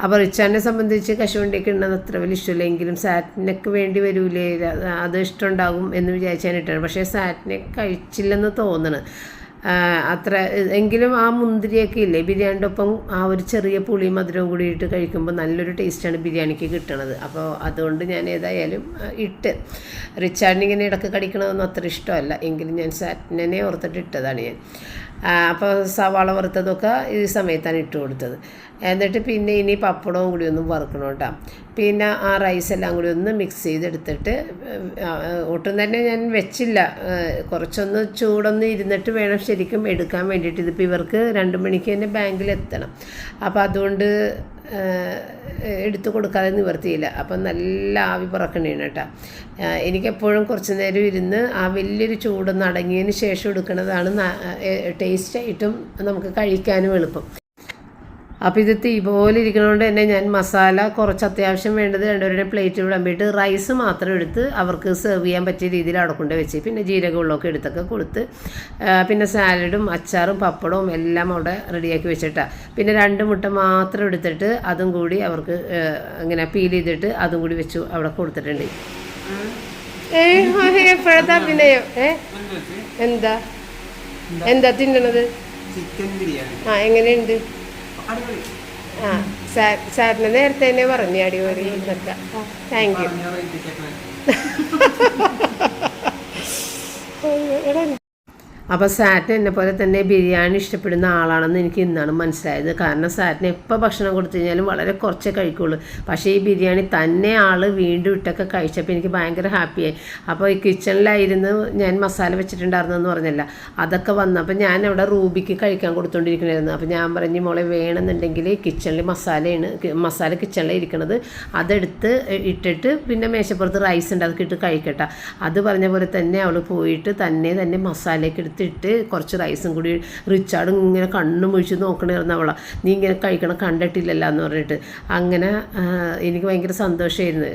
അപ്പോൾ റിച്ചാനെ സംബന്ധിച്ച് കശുവണ്ടിയൊക്കെ ഉണ്ടെന്ന് അത്ര വലിയ ഇഷ്ടമില്ല, എങ്കിലും സാറ്റിനൊക്കെ വേണ്ടി വരൂലേ, അത് ഇഷ്ടമുണ്ടാകും എന്ന് വിചാരിച്ചാണ് ഇട്ടത്. പക്ഷേ സാറ്റിനെ കഴിച്ചില്ലെന്ന് തോന്നണ് അത്ര. എങ്കിലും ആ മുന്തിരിയൊക്കെ ഇല്ലേ ബിരിയാണിയുടെ ഒപ്പം ആ ഒരു ചെറിയ പുളി മധുരവും കൂടി ഇട്ട് കഴിക്കുമ്പോൾ നല്ലൊരു ടേസ്റ്റാണ് ബിരിയാണിക്ക് കിട്ടണത്. അപ്പോൾ അതുകൊണ്ട് ഞാൻ ഏതായാലും ഇട്ട്. റിച്ചാർഡിനിങ്ങനെ ഇടയ്ക്ക് കടിക്കണതൊന്നും അത്ര ഇഷ്ടമല്ല, എങ്കിലും ഞാൻ സാറ്റിനെ ഓർത്തിട്ട് ഇട്ടതാണ് ഞാൻ. അപ്പോൾ സവാള വറുത്തതൊക്കെ ഈ സമയത്താണ് ഇട്ട് കൊടുത്തത്. എന്നിട്ട് പിന്നെ ഇനി പപ്പടവും കൂടി ഒന്ന് വറുക്കണം കേട്ടോ. പിന്നെ ആ റൈസെല്ലാം കൂടി ഒന്ന് മിക്സ് ചെയ്തെടുത്തിട്ട്, ഒട്ടും തന്നെ ഞാൻ വെച്ചില്ല, കുറച്ചൊന്ന് ചൂടൊന്ന് ഇരുന്നിട്ട് വേണം ശരിക്കും എടുക്കാൻ വേണ്ടിയിട്ട്. ഇതിപ്പോൾ ഇവർക്ക് 2 മണിക്ക് തന്നെ ബാങ്കിൽ എത്തണം. അപ്പോൾ അതുകൊണ്ട് എടുത്തു കൊടുക്കാതെ നിവർത്തിയില്ല. അപ്പം നല്ല ആവി പറക്കണേണ് കേട്ടോ. എനിക്കെപ്പോഴും കുറച്ച് നേരം ഇരുന്ന് ആ വലിയൊരു ചൂടൊന്ന് അടങ്ങിയതിന് ശേഷം എടുക്കുന്നതാണ് ടേസ്റ്റായിട്ടും നമുക്ക് കഴിക്കാനും എളുപ്പം. അപ്പോൾ ഇത് തീ പോലെ ഇരിക്കുന്നതുകൊണ്ട് തന്നെ ഞാൻ മസാല കുറച്ച് അത്യാവശ്യം വേണ്ടത് 2 പ്ലേറ്റ് വിളമ്പിയിട്ട് റൈസ് മാത്രം എടുത്ത് അവർക്ക് സെർവ് ചെയ്യാൻ പറ്റിയ രീതിയിൽ അവിടെ കൊണ്ട് വെച്ച്, പിന്നെ ജീരകവെള്ളമൊക്കെ എടുത്തൊക്കെ കൊടുത്ത്, പിന്നെ സാലഡും അച്ചാറും പപ്പടവും എല്ലാം അവിടെ റെഡിയാക്കി വെച്ചിട്ടാണ്. പിന്നെ 2 മുട്ട മാത്രം എടുത്തിട്ട് അതും കൂടി അവർക്ക് ഇങ്ങനെ പീൽ ചെയ്തിട്ട് അതും കൂടി വെച്ച് അവിടെ കൊടുത്തിട്ടുണ്ട്. എപ്പോഴത്തെ അഭിനയം? എന്താ എന്താ തിന്നണത്? എങ്ങനെയുണ്ട്? സാറിന് നേരത്തെ തന്നെ പറഞ്ഞു അടിപൊളി എന്നൊക്കെ. Thank you. അപ്പോൾ സാറ്റിന് എന്നെ പോലെ തന്നെ ബിരിയാണി ഇഷ്ടപ്പെടുന്ന ആളാണെന്ന് എനിക്ക് ഇന്നാണ് മനസ്സിലായത്. കാരണം സാറ്റിന് എപ്പോൾ ഭക്ഷണം കൊടുത്തു കഴിഞ്ഞാലും വളരെ കുറച്ചേ കഴിക്കുള്ളൂ. പക്ഷേ ഈ ബിരിയാണി തന്നെ ആൾ വീണ്ടും ഇട്ടൊക്കെ കഴിച്ചപ്പോൾ എനിക്ക് ഭയങ്കര ഹാപ്പിയായി. അപ്പോൾ ഈ കിച്ചണിലായിരുന്നു ഞാൻ മസാല വെച്ചിട്ടുണ്ടായിരുന്നെന്ന് പറഞ്ഞല്ല, അതൊക്കെ വന്നപ്പോൾ ഞാൻ അവിടെ റൂബിക്ക് കഴിക്കാൻ കൊടുത്തുകൊണ്ടിരിക്കണമായിരുന്നു. അപ്പോൾ ഞാൻ പറഞ്ഞു, മോളെ വേണമെന്നുണ്ടെങ്കിൽ കിച്ചണിൽ മസാല കിച്ചണിലാണ് ഇരിക്കണത്, അതെടുത്ത് ഇട്ടിട്ട് പിന്നെ മേശപ്പുറത്ത് റൈസ് ഉണ്ട് അതൊക്കെ ഇട്ട് കഴിക്കട്ടെ. അത് പറഞ്ഞ പോലെ തന്നെ അവൾ പോയിട്ട് തന്നെ മസാലയൊക്കെ എടുത്തിട്ട് കുറച്ച് റൈസും കൂടി. റിച്ചാർഡ് ഇങ്ങനെ കണ്ണും മുഴിച്ച് നോക്കണമായിരുന്നു അവളെ, നീ ഇങ്ങനെ കഴിക്കണം കണ്ടിട്ടില്ലല്ലോ എന്ന് പറഞ്ഞിട്ട്. അങ്ങനെ എനിക്ക് ഭയങ്കര സന്തോഷമായിരുന്നു.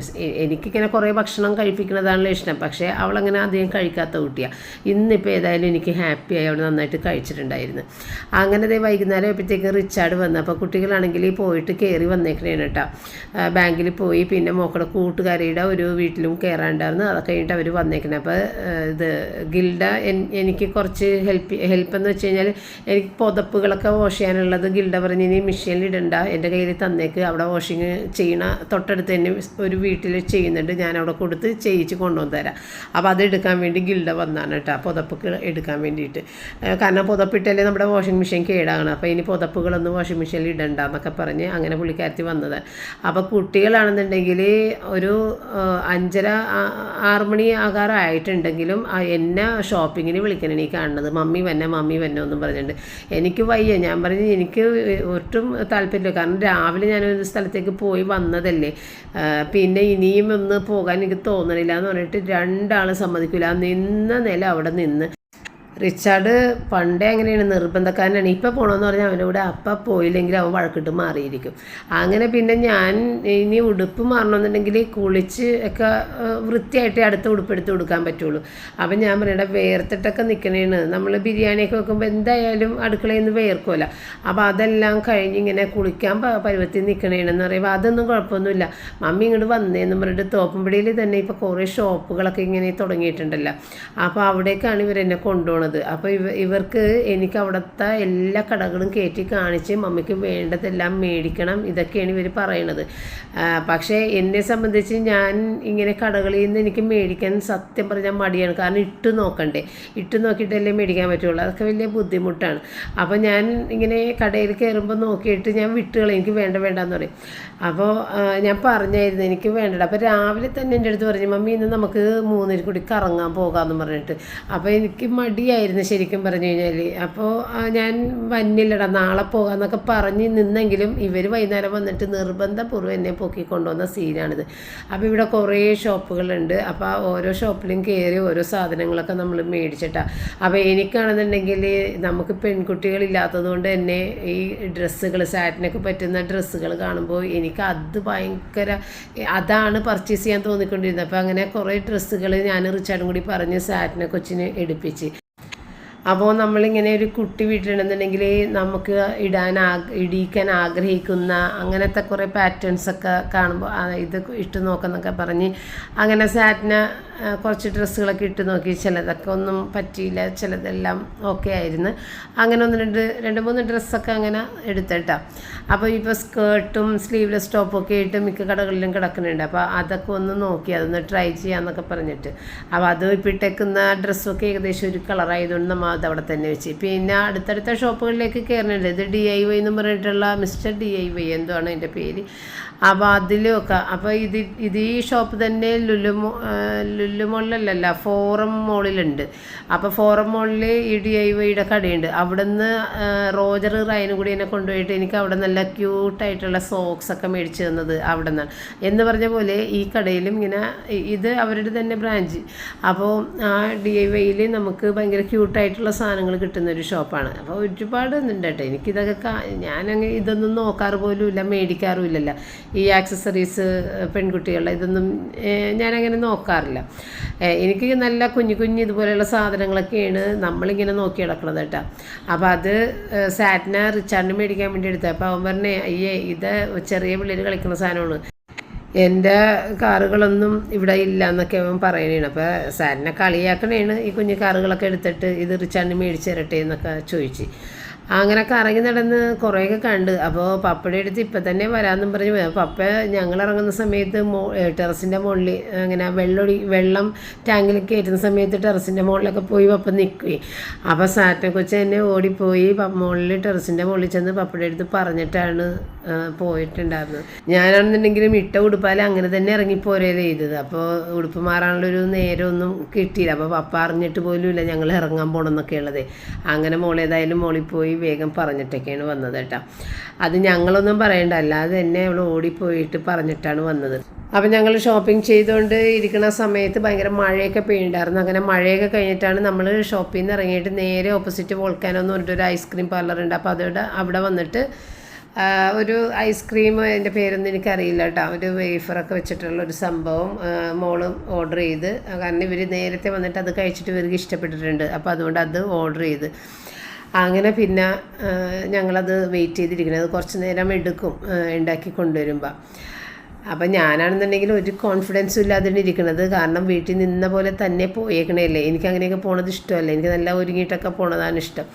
എനിക്കിങ്ങനെ കുറേ ഭക്ഷണം കഴിപ്പിക്കുന്നതാണല്ലോ ഇഷ്ടം, പക്ഷേ അവളങ്ങനെ അധികം കഴിക്കാത്ത കുട്ടിയാണ്. ഇന്നിപ്പോൾ ഏതായാലും എനിക്ക് ഹാപ്പിയായി, അവൾ നന്നായിട്ട് കഴിച്ചിട്ടുണ്ടായിരുന്നു. അങ്ങനെ വൈകുന്നേരം ആയപ്പോഴത്തേക്കും റിച്ചാർഡ് വന്നു. അപ്പോൾ കുട്ടികളാണെങ്കിൽ പോയിട്ട് കയറി വന്നേക്കണേണ് കേട്ടോ. ബാങ്കിൽ പോയി, പിന്നെ മോക്കടെ കൂട്ടുകാരിയുടെ ഒരു വീട്ടിലും കയറാണ്ടായിരുന്നു, അതൊക്കെ കഴിഞ്ഞിട്ട് അവർ വന്നേക്കണേ. അപ്പോൾ ഇത് ഗിൽഡ എനിക്ക് കുറച്ച് കുറച്ച് ഹെൽപ്പ് എന്ന് വെച്ച് കഴിഞ്ഞാൽ എനിക്ക് പുതപ്പുകളൊക്കെ വാഷ് ചെയ്യാനുള്ളത് ഗിൽഡ പറഞ്ഞ് ഇനി മെഷീനിൽ ഇടണ്ട, എൻ്റെ കയ്യിൽ തന്നേക്ക്, അവിടെ വാഷിങ് ചെയ്യണ തൊട്ടടുത്ത് തന്നെ ഒരു വീട്ടിൽ ചെയ്യുന്നുണ്ട്, ഞാൻ അവിടെ കൊടുത്ത് ചെയ്യിച്ച് കൊണ്ടുവന്ന് തരാം. അപ്പോൾ അത് എടുക്കാൻ വേണ്ടി ഗിൽഡ വന്നാണ് കേട്ടോ, പുതപ്പൊക്കെ എടുക്കാൻ വേണ്ടിയിട്ട്. കാരണം പുതപ്പിട്ടല്ലേ നമ്മുടെ വാഷിംഗ് മെഷീൻ കേടാകണം, അപ്പോൾ ഇനി പുതപ്പുകളൊന്നും വാഷിംഗ് മെഷീനിൽ ഇടണ്ട എന്നൊക്കെ പറഞ്ഞ് അങ്ങനെ പുള്ളിക്കാരത്തി വന്നത്. അപ്പോൾ കുട്ടികളാണെന്നുണ്ടെങ്കിൽ ഒരു 5:30-6 മണി ആകാറായിട്ടുണ്ടെങ്കിലും എന്നെ ഷോപ്പിങ്ങിന് വിളിക്കണം, ഈ കാണുന്നത് മമ്മി വന്നെ ഒന്നും പറഞ്ഞിട്ടുണ്ട്. എനിക്ക് വയ്യ, ഞാൻ പറഞ്ഞു എനിക്ക് ഒട്ടും താല്പര്യമില്ല, കാരണം രാവിലെ ഞാനൊരു സ്ഥലത്തേക്ക് പോയി വന്നതല്ലേ, പിന്നെ ഇനിയും ഒന്ന് പോകാൻ എനിക്ക് തോന്നണില്ല എന്ന് പറഞ്ഞിട്ട് 2 ആൾ സമ്മതിക്കില്ല. നിന്ന നില അവിടെ നിന്ന്. റിച്ചാർഡ് പണ്ടേ അങ്ങനെയാണ്, നിർബന്ധക്കാരനാണ്. ഇപ്പം പോകണമെന്ന് പറഞ്ഞാൽ അവൻ്റെ കൂടെ അപ്പം പോയില്ലെങ്കിൽ അവൻ വഴക്കിട്ട് മാറിയിരിക്കും. അങ്ങനെ പിന്നെ ഞാൻ ഇനി ഉടുപ്പ് മാറണമെന്നുണ്ടെങ്കിൽ കുളിച്ച് ഒക്കെ വൃത്തിയായിട്ട് അടുത്ത ഉടുപ്പെടുത്ത് കൊടുക്കാൻ പറ്റുള്ളൂ. അപ്പം ഞാൻ പറയണ്ട വേർത്തിട്ടൊക്കെ നിൽക്കണേണ്, നമ്മൾ ബിരിയാണിയൊക്കെ വെക്കുമ്പോൾ എന്തായാലും അടുക്കളയിൽ നിന്ന് വേർക്കുമല്ല. അപ്പോൾ അതെല്ലാം കഴിഞ്ഞ് ഇങ്ങനെ കുളിക്കാൻ പരുവത്തിൽ നിൽക്കണേണെന്ന് പറയുമ്പോൾ അതൊന്നും കുഴപ്പമൊന്നുമില്ല, മമ്മി ഇങ്ങോട്ട് വന്നേന്ന് പറഞ്ഞിട്ട് തോപ്പുംപടിയിൽ തന്നെ ഇപ്പോൾ കുറേ ഷോപ്പുകളൊക്കെ ഇങ്ങനെ തുടങ്ങിയിട്ടുണ്ടല്ലോ. അപ്പോൾ അവിടേക്കാണ് ഇവരെന്നെ കൊണ്ടുപോകുന്നത്. അപ്പോൾ ഇവർക്ക് എനിക്ക് അവിടുത്തെ എല്ലാ കടകളും കയറ്റി കാണിച്ച് മമ്മിക്ക് വേണ്ടതെല്ലാം മേടിക്കണം, ഇതൊക്കെയാണ് ഇവർ പറയണത്. പക്ഷേ എന്നെ സംബന്ധിച്ച് ഞാൻ ഇങ്ങനെ കടകളിൽ നിന്ന് എനിക്ക് മേടിക്കാൻ സത്യം പറഞ്ഞാൽ മടിയാണ്, കാരണം ഇട്ട് നോക്കിയിട്ടല്ലേ മേടിക്കാൻ പറ്റുള്ളൂ, അതൊക്കെ വലിയ ബുദ്ധിമുട്ടാണ്. അപ്പോൾ ഞാൻ ഇങ്ങനെ കടയിൽ കയറുമ്പോൾ നോക്കിയിട്ട് ഞാൻ വിട്ടുകളയും, എനിക്ക് വേണ്ടെന്ന് പറയും. അപ്പോൾ ഞാൻ പറഞ്ഞായിരുന്നു എനിക്ക് വേണ്ടത്. അപ്പോൾ രാവിലെ തന്നെ എൻ്റെ അടുത്ത് പറഞ്ഞു മമ്മി ഇന്ന് നമുക്ക് 3 കൂടി കറങ്ങാൻ പോകാമെന്ന് പറഞ്ഞിട്ട്. അപ്പോൾ എനിക്ക് മടിയായിരുന്നു ശരിക്കും പറഞ്ഞു കഴിഞ്ഞാൽ. അപ്പോൾ ഞാൻ വന്നില്ലടാ നാളെ പോകാമെന്നൊക്കെ പറഞ്ഞ് നിന്നെങ്കിലും ഇവർ വൈകുന്നേരം വന്നിട്ട് നിർബന്ധപൂർവ്വം എന്നെ പൊക്കിക്കൊണ്ടുവന്ന സീനാണിത്. അപ്പോൾ ഇവിടെ കുറേ ഷോപ്പുകളുണ്ട്. അപ്പോൾ ഓരോ ഷോപ്പിലും കയറി ഓരോ സാധനങ്ങളൊക്കെ നമ്മൾ മേടിച്ചിട്ടാണ്. അപ്പോൾ എനിക്കാണെന്നുണ്ടെങ്കിൽ നമുക്ക് പെൺകുട്ടികളില്ലാത്തത് കൊണ്ട് തന്നെ ഈ ഡ്രസ്സുകൾ സാറ്റിനൊക്കെ പറ്റുന്ന ഡ്രസ്സുകൾ കാണുമ്പോൾ എനിക്ക് അത് ഭയങ്കര അതാണ് പർച്ചേസ് ചെയ്യാൻ തോന്നിക്കൊണ്ടിരുന്നത്. അപ്പോൾ അങ്ങനെ കുറേ ഡ്രസ്സുകൾ ഞാൻ റിച്ചാർഡും കൂടി പറഞ്ഞ് സാറ്റിനെ കൊച്ചിന് എടുപ്പിച്ച്. അപ്പോൾ നമ്മളിങ്ങനെ ഒരു കുട്ടി വീട്ടിലുണ്ടെന്നുണ്ടെങ്കിൽ നമുക്ക് ഇടിയിക്കാൻ ആഗ്രഹിക്കുന്ന അങ്ങനത്തെ കുറേ പാറ്റേൺസൊക്കെ കാണുമ്പോൾ ഇത് ഇട്ട് നോക്കുന്നൊക്കെ പറഞ്ഞ് അങ്ങനെ സാറ്റിന് കുറച്ച് ഡ്രസ്സുകളൊക്കെ ഇട്ട് നോക്കി. ചിലതൊക്കെ ഒന്നും പറ്റിയില്ല, ചിലതെല്ലാം ഓക്കെ ആയിരുന്നു. അങ്ങനെ 2-3 ഡ്രസ്സൊക്കെ അങ്ങനെ എടുത്തിട്ടാ. അപ്പോൾ ഇപ്പോൾ സ്കേർട്ടും സ്ലീവ്ലെസ് ടോപ്പൊക്കെ ആയിട്ട് മിക്ക കടകളിലും കിടക്കുന്നുണ്ട്. അപ്പോൾ അതൊക്കെ ഒന്ന് നോക്കി അതൊന്ന് ട്രൈ ചെയ്യാമെന്നൊക്കെ പറഞ്ഞിട്ട്. അപ്പോൾ അത് ഇപ്പോൾ ഇട്ടേക്കുന്ന ഡ്രസ്സൊക്കെ ഏകദേശം ഒരു കളറായതുകൊണ്ട് നമ്മൾ അതവിടെ തന്നെ വെച്ച്. പിന്നെ അടുത്തടുത്ത ഷോപ്പുകളിലേക്ക് കയറുന്നുണ്ട്. ഇത് DIY എന്ന് പറഞ്ഞിട്ടുള്ള മിസ്റ്റർ DIY എന്താണ് എൻ്റെ പേര്. അപ്പോൾ അതിലൊക്കെ അപ്പോൾ ഇത് ഈ ഷോപ്പ് തന്നെ ലുലു മോളിലല്ല ഫോറം മോളിലുണ്ട്. അപ്പോൾ ഫോറം മോളിൽ ഈ DIYയുടെ കടയുണ്ട്. അവിടെ നിന്ന് റോജർ റൈനും കൂടി എന്നെ കൊണ്ടുപോയിട്ട് എനിക്ക് അവിടെ നല്ല ക്യൂട്ടായിട്ടുള്ള സോക്സൊക്കെ മേടിച്ച് തന്നത് അവിടെ നിന്നാണ്. എന്ന് പറഞ്ഞ പോലെ ഈ കടയിലും ഇങ്ങനെ ഇത് അവരുടെ തന്നെ ബ്രാഞ്ച്. അപ്പോൾ ആ DIYയിൽ നമുക്ക് ഭയങ്കര ക്യൂട്ടായിട്ടുള്ള സാധനങ്ങൾ കിട്ടുന്നൊരു ഷോപ്പാണ്. അപ്പോൾ ഒരുപാട് ഉണ്ട് കേട്ടോ. എനിക്കിതൊക്കെ ഞാനങ്ങനെ ഇതൊന്നും നോക്കാറ് പോലും ഇല്ല, മേടിക്കാറും ഇല്ലല്ലോ. ഈ ആക്സസറീസ് പെൺകുട്ടികളുടെ ഇതൊന്നും ഞാനങ്ങനെ നോക്കാറില്ല. എനിക്ക് നല്ല കുഞ്ഞു ഇതുപോലെയുള്ള സാധനങ്ങളൊക്കെയാണ് നമ്മളിങ്ങനെ നോക്കി കിടക്കുന്നത് കേട്ടോ. അപ്പോൾ അത് സാറ്റിനെ റിച്ചാർഡിന് മേടിക്കാൻ വേണ്ടി എടുത്തത്. അപ്പോൾ അവൻ പറഞ്ഞേ അയ്യേ ഇത് ചെറിയ പിള്ളേർ കളിക്കുന്ന സാധനമാണ്, എൻ്റെ കാറുകളൊന്നും ഇവിടെ ഇല്ല എന്നൊക്കെ അവൻ പറയണേണ്. അപ്പോൾ സാറ്റിനെ കളിയാക്കണേണ് ഈ കുഞ്ഞു കാറുകളൊക്കെ എടുത്തിട്ട് ഇത് റിച്ചാർഡിന് മേടിച്ച് തരട്ടെ എന്നൊക്കെ ചോദിച്ച്. അങ്ങനെ കറങ്ങി നടന്ന് കുറേയൊക്കെ കണ്ട്. അപ്പോൾ പപ്പയുടെ അടുത്ത് ഇപ്പം തന്നെ വരാമെന്നും പറഞ്ഞ് പോയി. പപ്പ ഞങ്ങളിറങ്ങുന്ന സമയത്ത് ടെറസിൻ്റെ മുകളിൽ അങ്ങനെ വെള്ളം ടാങ്കിൽ കയറ്റുന്ന സമയത്ത് ടെറസിൻ്റെ മുകളിലൊക്കെ പോയി പപ്പ നിൽക്കുകയും. അപ്പോൾ സാറ്റിനെ കൊച്ച് തന്നെ ഓടിപ്പോയി ടെറസിൻ്റെ മുകളിൽ ചെന്ന് പപ്പയുടെ അടുത്ത് പറഞ്ഞിട്ടാണ് പോയിട്ടുണ്ടായിരുന്നത്. ഞാനാണെന്നുണ്ടെങ്കിലും ഇട്ട ഉടുപ്പാൽ അങ്ങനെ തന്നെ ഇറങ്ങിപ്പോരല്ലേ ചെയ്തത്. അപ്പോൾ ഉടുപ്പ് മാറാനുള്ളൊരു നേരമൊന്നും കിട്ടിയില്ല. അപ്പോൾ പപ്പ അറിഞ്ഞിട്ട് പോലും ഇല്ല ഞങ്ങൾ ഇറങ്ങാൻ പോകണമെന്നൊക്കെ ഉള്ളത്. അങ്ങനെ മോളേതായാലും മോളിൽ പോയി വേഗം പറഞ്ഞിട്ടൊക്കെയാണ് വന്നത് കേട്ടോ. അത് ഞങ്ങളൊന്നും പറയണ്ട, അല്ലാതെ തന്നെ അവൾ ഓടിപ്പോയിട്ട് പറഞ്ഞിട്ടാണ് വന്നത്. അപ്പം ഞങ്ങൾ ഷോപ്പിംഗ് ചെയ്തുകൊണ്ട് ഇരിക്കുന്ന സമയത്ത് ഭയങ്കര മഴയൊക്കെ പെയ്യുണ്ടായിരുന്നു. അങ്ങനെ മഴയൊക്കെ കഴിഞ്ഞിട്ടാണ് നമ്മൾ ഷോപ്പിൽ നിന്ന് ഇറങ്ങിയിട്ട് നേരെ ഓപ്പോസിറ്റ് വോൾക്കാനോ എന്ന് പറഞ്ഞിട്ടൊരു ഐസ്ക്രീം പാർലറുണ്ട്. അപ്പോൾ അവിടെ വന്നിട്ട് ഒരു ഐസ്ക്രീം, അതിൻ്റെ പേരൊന്നും എനിക്കറിയില്ല കേട്ടോ, ഒരു വേഫറൊക്കെ വെച്ചിട്ടുള്ളൊരു സംഭവം മോളും ഓർഡർ ചെയ്ത്. കാരണം ഇവർ നേരത്തെ വന്നിട്ട് അത് കഴിച്ചിട്ട് ഇവർക്ക് ഇഷ്ടപ്പെട്ടിട്ടുണ്ട്. അപ്പോൾ അതുകൊണ്ട് അത് ഓർഡർ ചെയ്ത് അങ്ങനെ പിന്നെ ഞങ്ങളത് വെയിറ്റ് ചെയ്തിരിക്കുന്നത് കുറച്ച് നേരം എടുക്കും ഉണ്ടാക്കി കൊണ്ടുവരുമ്പോൾ. അപ്പം ഞാനാണെന്നുണ്ടെങ്കിൽ ഒരു കോൺഫിഡൻസും ഇല്ലാതെ ഇരിക്കണത്. കാരണം വീട്ടിൽ നിന്ന പോലെ തന്നെ പോയേക്കണേല്ലേ. എനിക്ക് അങ്ങനെയൊക്കെ പോണത് ഇഷ്ടമല്ല. എനിക്ക് നല്ല ഒരുങ്ങിയിട്ടൊക്കെ പോണതാണ് ഇഷ്ടം.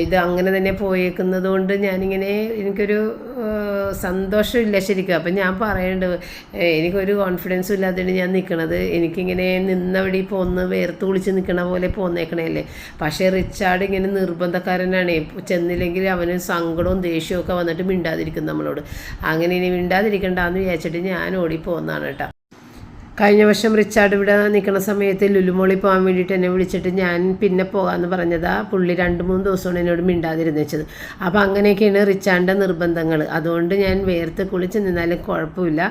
ഇത് അങ്ങനെ തന്നെ പോയേക്കുന്നത് കൊണ്ട് ഞാനിങ്ങനെ എനിക്കൊരു സന്തോഷമില്ല ശരിക്കും. അപ്പം ഞാൻ പറയുന്നുണ്ട്, എനിക്കൊരു കോൺഫിഡൻസും ഇല്ലാതെയാണ് ഞാൻ നിൽക്കണത്. എനിക്കിങ്ങനെ നിന്നവിടെ ഇപ്പോൾ ഒന്ന് വേർത്ത് കുളിച്ച് നിൽക്കണ പോലെ പോന്നേക്കണേല്ലേ. പക്ഷേ റിച്ചാർഡ് ഇങ്ങനെ നിർബന്ധക്കാരനാണ്. ചെന്നില്ലെങ്കിൽ അവന് സങ്കടവും ദേഷ്യവും ഒക്കെ വന്നിട്ട് മിണ്ടാതിരിക്കും നമ്മളോട്. അങ്ങനെ ഇനി മിണ്ടാതിരിക്കണ്ടെന്ന് വിചാരിച്ചിട്ട് ഞാൻ ഓടിപ്പോന്നാണ് കേട്ടോ. കഴിഞ്ഞ വർഷം റിച്ചാർഡ് ഇവിടെ നിൽക്കുന്ന സമയത്ത് ലുലുമോളിൽ പോകാൻ വേണ്ടിയിട്ട് എന്നെ വിളിച്ചിട്ട് ഞാൻ പിന്നെ പോകാമെന്ന് പറഞ്ഞതാ. പുള്ളി 2-3 ദിവസമാണ് എന്നോട് മിണ്ടാതിരുന്ന് വെച്ചത്. അപ്പോൾ അങ്ങനെയൊക്കെയാണ് റിച്ചാർഡിൻ്റെ നിർബന്ധങ്ങൾ. അതുകൊണ്ട് ഞാൻ വേർത്ത് കുളിച്ച് നിന്നാലും കുഴപ്പമില്ല,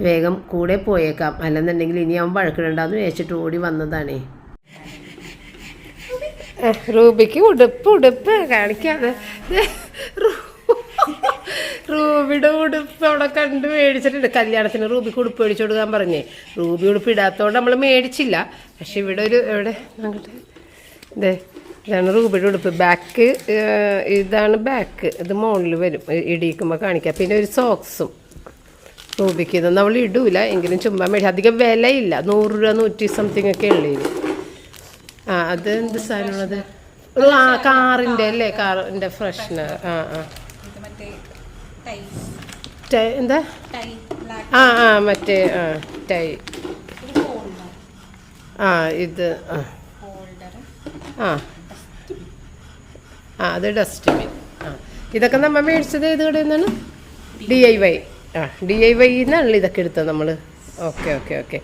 വേഗം കൂടെ പോയേക്കാം, അല്ലെന്നുണ്ടെങ്കിൽ ഇനി അവൻ വഴക്കിടണ്ടെന്ന് വിചാരിച്ചിട്ട് ഓടി വന്നതാണേ. റൂബിക്ക് ഉടുപ്പ് കാണിക്കാതെ റൂബിയുടെ ഉടുപ്പ് അവിടെ കണ്ട് മേടിച്ചിട്ടുണ്ട്. കല്യാണത്തിന് റൂബിക്ക് ഉടുപ്പ് മേടിച്ചു കൊടുക്കാൻ പറഞ്ഞേ. റൂബി ഉടുപ്പ് ഇടാത്തതുകൊണ്ട് നമ്മൾ മേടിച്ചില്ല. പക്ഷെ ഇവിടെ ഒരു എവിടെ ഇതേ ഇതാണ് റൂബിയുടെ ഉടുപ്പ്. ബാക്ക് ഇതാണ് ബാക്ക്, ഇത് മുകളിൽ വരും ഇടിയിക്കുമ്പോൾ കാണിക്കാം. പിന്നെ ഒരു സോക്സും റൂബിക്ക്. ഇതൊന്നും അവൾ ഇടൂല, എങ്കിലും ചുമ്മാ മേടിച്ചു. അധികം വിലയില്ല, 100 രൂപ 100 സംതിങ് ഒക്കെ ഉള്ളതിന്. അത് എന്ത് സാധനമാണത്? കാറിൻ്റെ അല്ലേ, കാറിൻ്റെ ഫ്രഷ്നർ. എന്താ മറ്റേ ടൈ. ഇത് അത് ഡസ്റ്റ്ബിൻ. ഇതൊക്കെ നമ്മൾ മേടിച്ചത് ഏത് കടയിൽ നിന്നാണ്? DIY. DIY എന്നാണല്ലോ ഇതൊക്കെ എടുത്തത് നമ്മൾ. ഓക്കെ.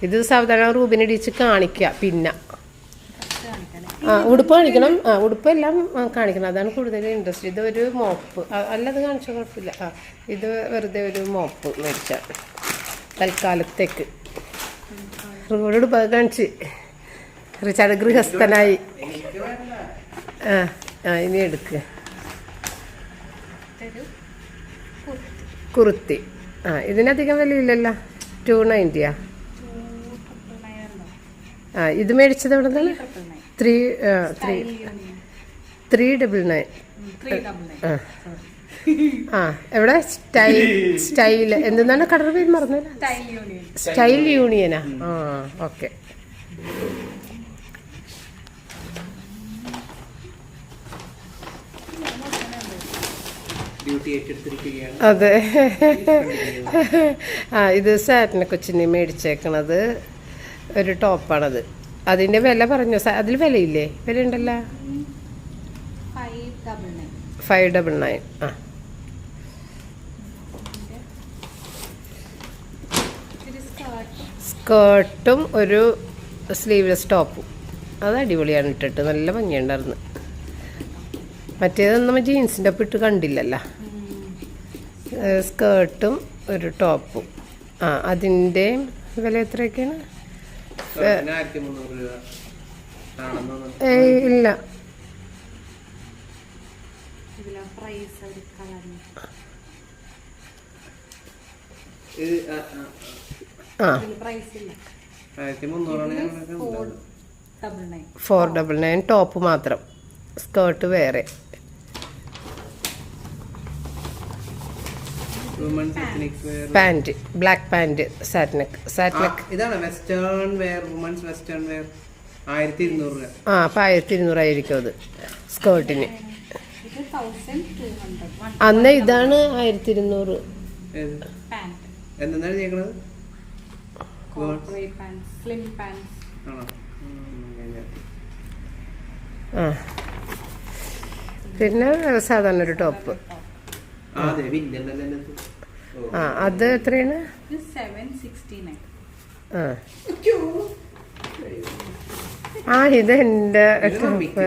ഇത് സാവധാനം റൂബിനിടിച്ച് കാണിക്കുക. പിന്നെ ഉടുപ്പ് കാണിക്കണം. ഉടുപ്പെല്ലാം കാണിക്കണം, അതാണ് കൂടുതൽ ഇൻട്രസ്റ്റ്. ഇതൊരു മോപ്പ് അല്ലത് കാണിച്ച കുഴപ്പമില്ല. ഇത് വെറുതെ ഒരു മോപ്പ് മേടിച്ച തൽക്കാലത്തേക്ക്. റൂബിയുടെ ഉടുപ്പ് കാണിച്ച് റിച്ചാർഡ് ഗൃഹസ്ഥനായി. ഇനി എടുക്കുക കുർത്തി. ഇതിനധികം വിലയില്ലല്ലോ, 290. ഇത് മേടിച്ചത് എവിടെ നിന്നാണ്? 399. എവിടെ? സ്റ്റൈൽ എന്താണ് കടയുടെ പേര് മറന്നില്ല. സ്റ്റൈൽ യൂണിയനാ. ഓക്കെ. അതെ. ഇത് സാറ്റിനെ കൊച്ചിനെ മേടിച്ചേക്കണത് ഒരു ടോപ്പാണത്. അതിൻ്റെ വില പറഞ്ഞോ? അതിൽ വിലയില്ലേ? വില ഉണ്ടല്ലോ. 599. സ്കേർട്ടും ഒരു സ്ലീവ്ലെസ് ടോപ്പും. അത് അടിപൊളിയാണ് ഇട്ടിട്ട്, നല്ല ഭംഗിയുണ്ടായിരുന്നു. മറ്റേതൊന്നും ജീൻസിൻ്റെ ഒപ്പം ഇട്ട് കണ്ടില്ലല്ലോ. സ്കേർട്ടും ഒരു ടോപ്പും. അതിൻ്റെ വില എത്രയൊക്കെയാണ്? ഇല്ല, $499 ടോപ്പ് മാത്രം, സ്കേർട്ട് വേറെ. പാന്റ്, ബ്ലാക്ക് പാന്റ്, സാറ്റിനെക്ക്. ഇതാണ് western wear, women's western wear. 1200 രൂപ. അപ്പം 1200 ആയിരിക്കും അത് സ്കേർട്ടിന്. അന്ന് ഇതാണ് 1200. എന്താണ് ചെയ്യണത്? പിന്നെ സാധാരണ ഒരു ടോപ്പ്. അത് എത്രയാണ്? 769. ഇത് എൻ്റെ ടോപ്പ്.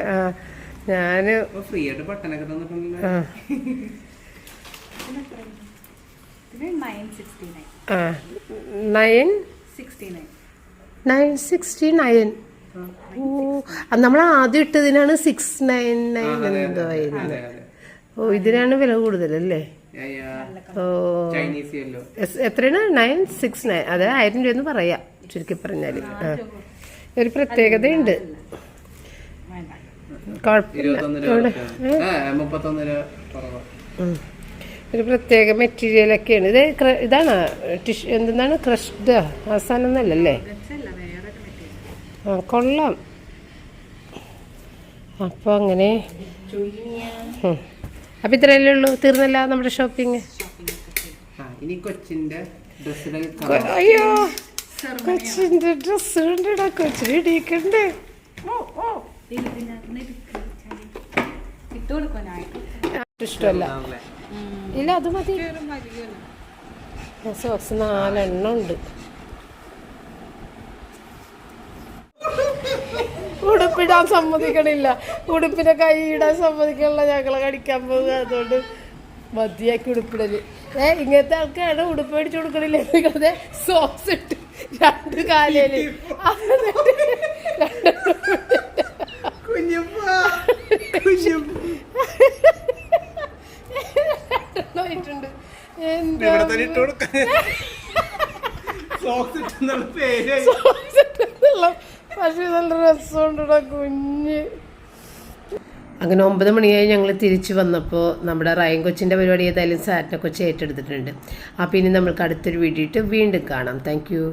ഞാന് ഫ്രീ ആയിട്ട് ബട്ടനൊക്കെ തന്നിട്ടുണ്ടല്ലോ. 969. നമ്മൾ ആദ്യം ഇട്ടതിനാണ് 699 എന്തോ ആയിരുന്നു. ഇതിനാണ് വില കൂടുതലല്ലേ? എത്രയാണ്? 969. അത് 1000 രൂപയെന്ന് പറയാം ചുരുക്കി പറഞ്ഞാൽ. ഒരു പ്രത്യേകതയുണ്ട്, കുഴപ്പമില്ല. ഒരു പ്രത്യേക മെറ്റീരിയലൊക്കെയാണ് ഇത്. ഇതാണ് ടിഷ്യൂ, എന്താണ് ക്രഷ്ഡ് ആ സാധനം ഒന്നല്ലല്ലേ? ആ കൊള്ളാം. അപ്പോൾ അങ്ങനെ അപ്പം ഇത്രയല്ലേ ഉള്ളൂ, തീർന്നല്ല നമ്മുടെ ഷോപ്പിംഗ്. ഇനി കൊച്ചിന്റെ ഡ്രസ്സുകൾ അയ്യോ കൊച്ചിൻ്റെ ഡ്രസ്സ് കണ്ടിടാ, കൊച്ചിന് ഇടിക്കണ്ടേ? ഇഷ്ടമല്ല. ഇല്ല അത് മതി. സോക്സ് 4 എണ്ണം ഉണ്ട്. ഉടുപ്പിടാൻ സമ്മതിക്കണില്ല, ഉടുപ്പിനെ കൈ ഇടാൻ സമ്മതിക്കണില്ല. ഞങ്ങളെ കടിക്കാൻ പോകുക, അതുകൊണ്ട് മതിയാക്കി ഉടുപ്പിടല്. ഇങ്ങനത്തെ ആൾക്കാണ് ഉടുപ്പ് മേടിച്ചു കൊടുക്കണില്ല. നിങ്ങളത് സോക്സ് ഇട്ട് 2 കാലയില് ണ്ട്. പക്ഷെ നല്ല രസമുണ്ടാ കുഞ്ഞ്. അങ്ങനെ 9 മണിയായി ഞങ്ങൾ തിരിച്ചു വന്നപ്പോൾ നമ്മുടെ റയൻ കൊച്ചിൻ്റെ പരിപാടി ഏതായാലും സാറ്റിനെ കൊച്ചി ഏറ്റെടുത്തിട്ടുണ്ട്. അപ്പോൾ ഇനി നമ്മൾക്ക് അടുത്തൊരു വീഡിയോ ഇട്ട് വീണ്ടും കാണാം. Thank you.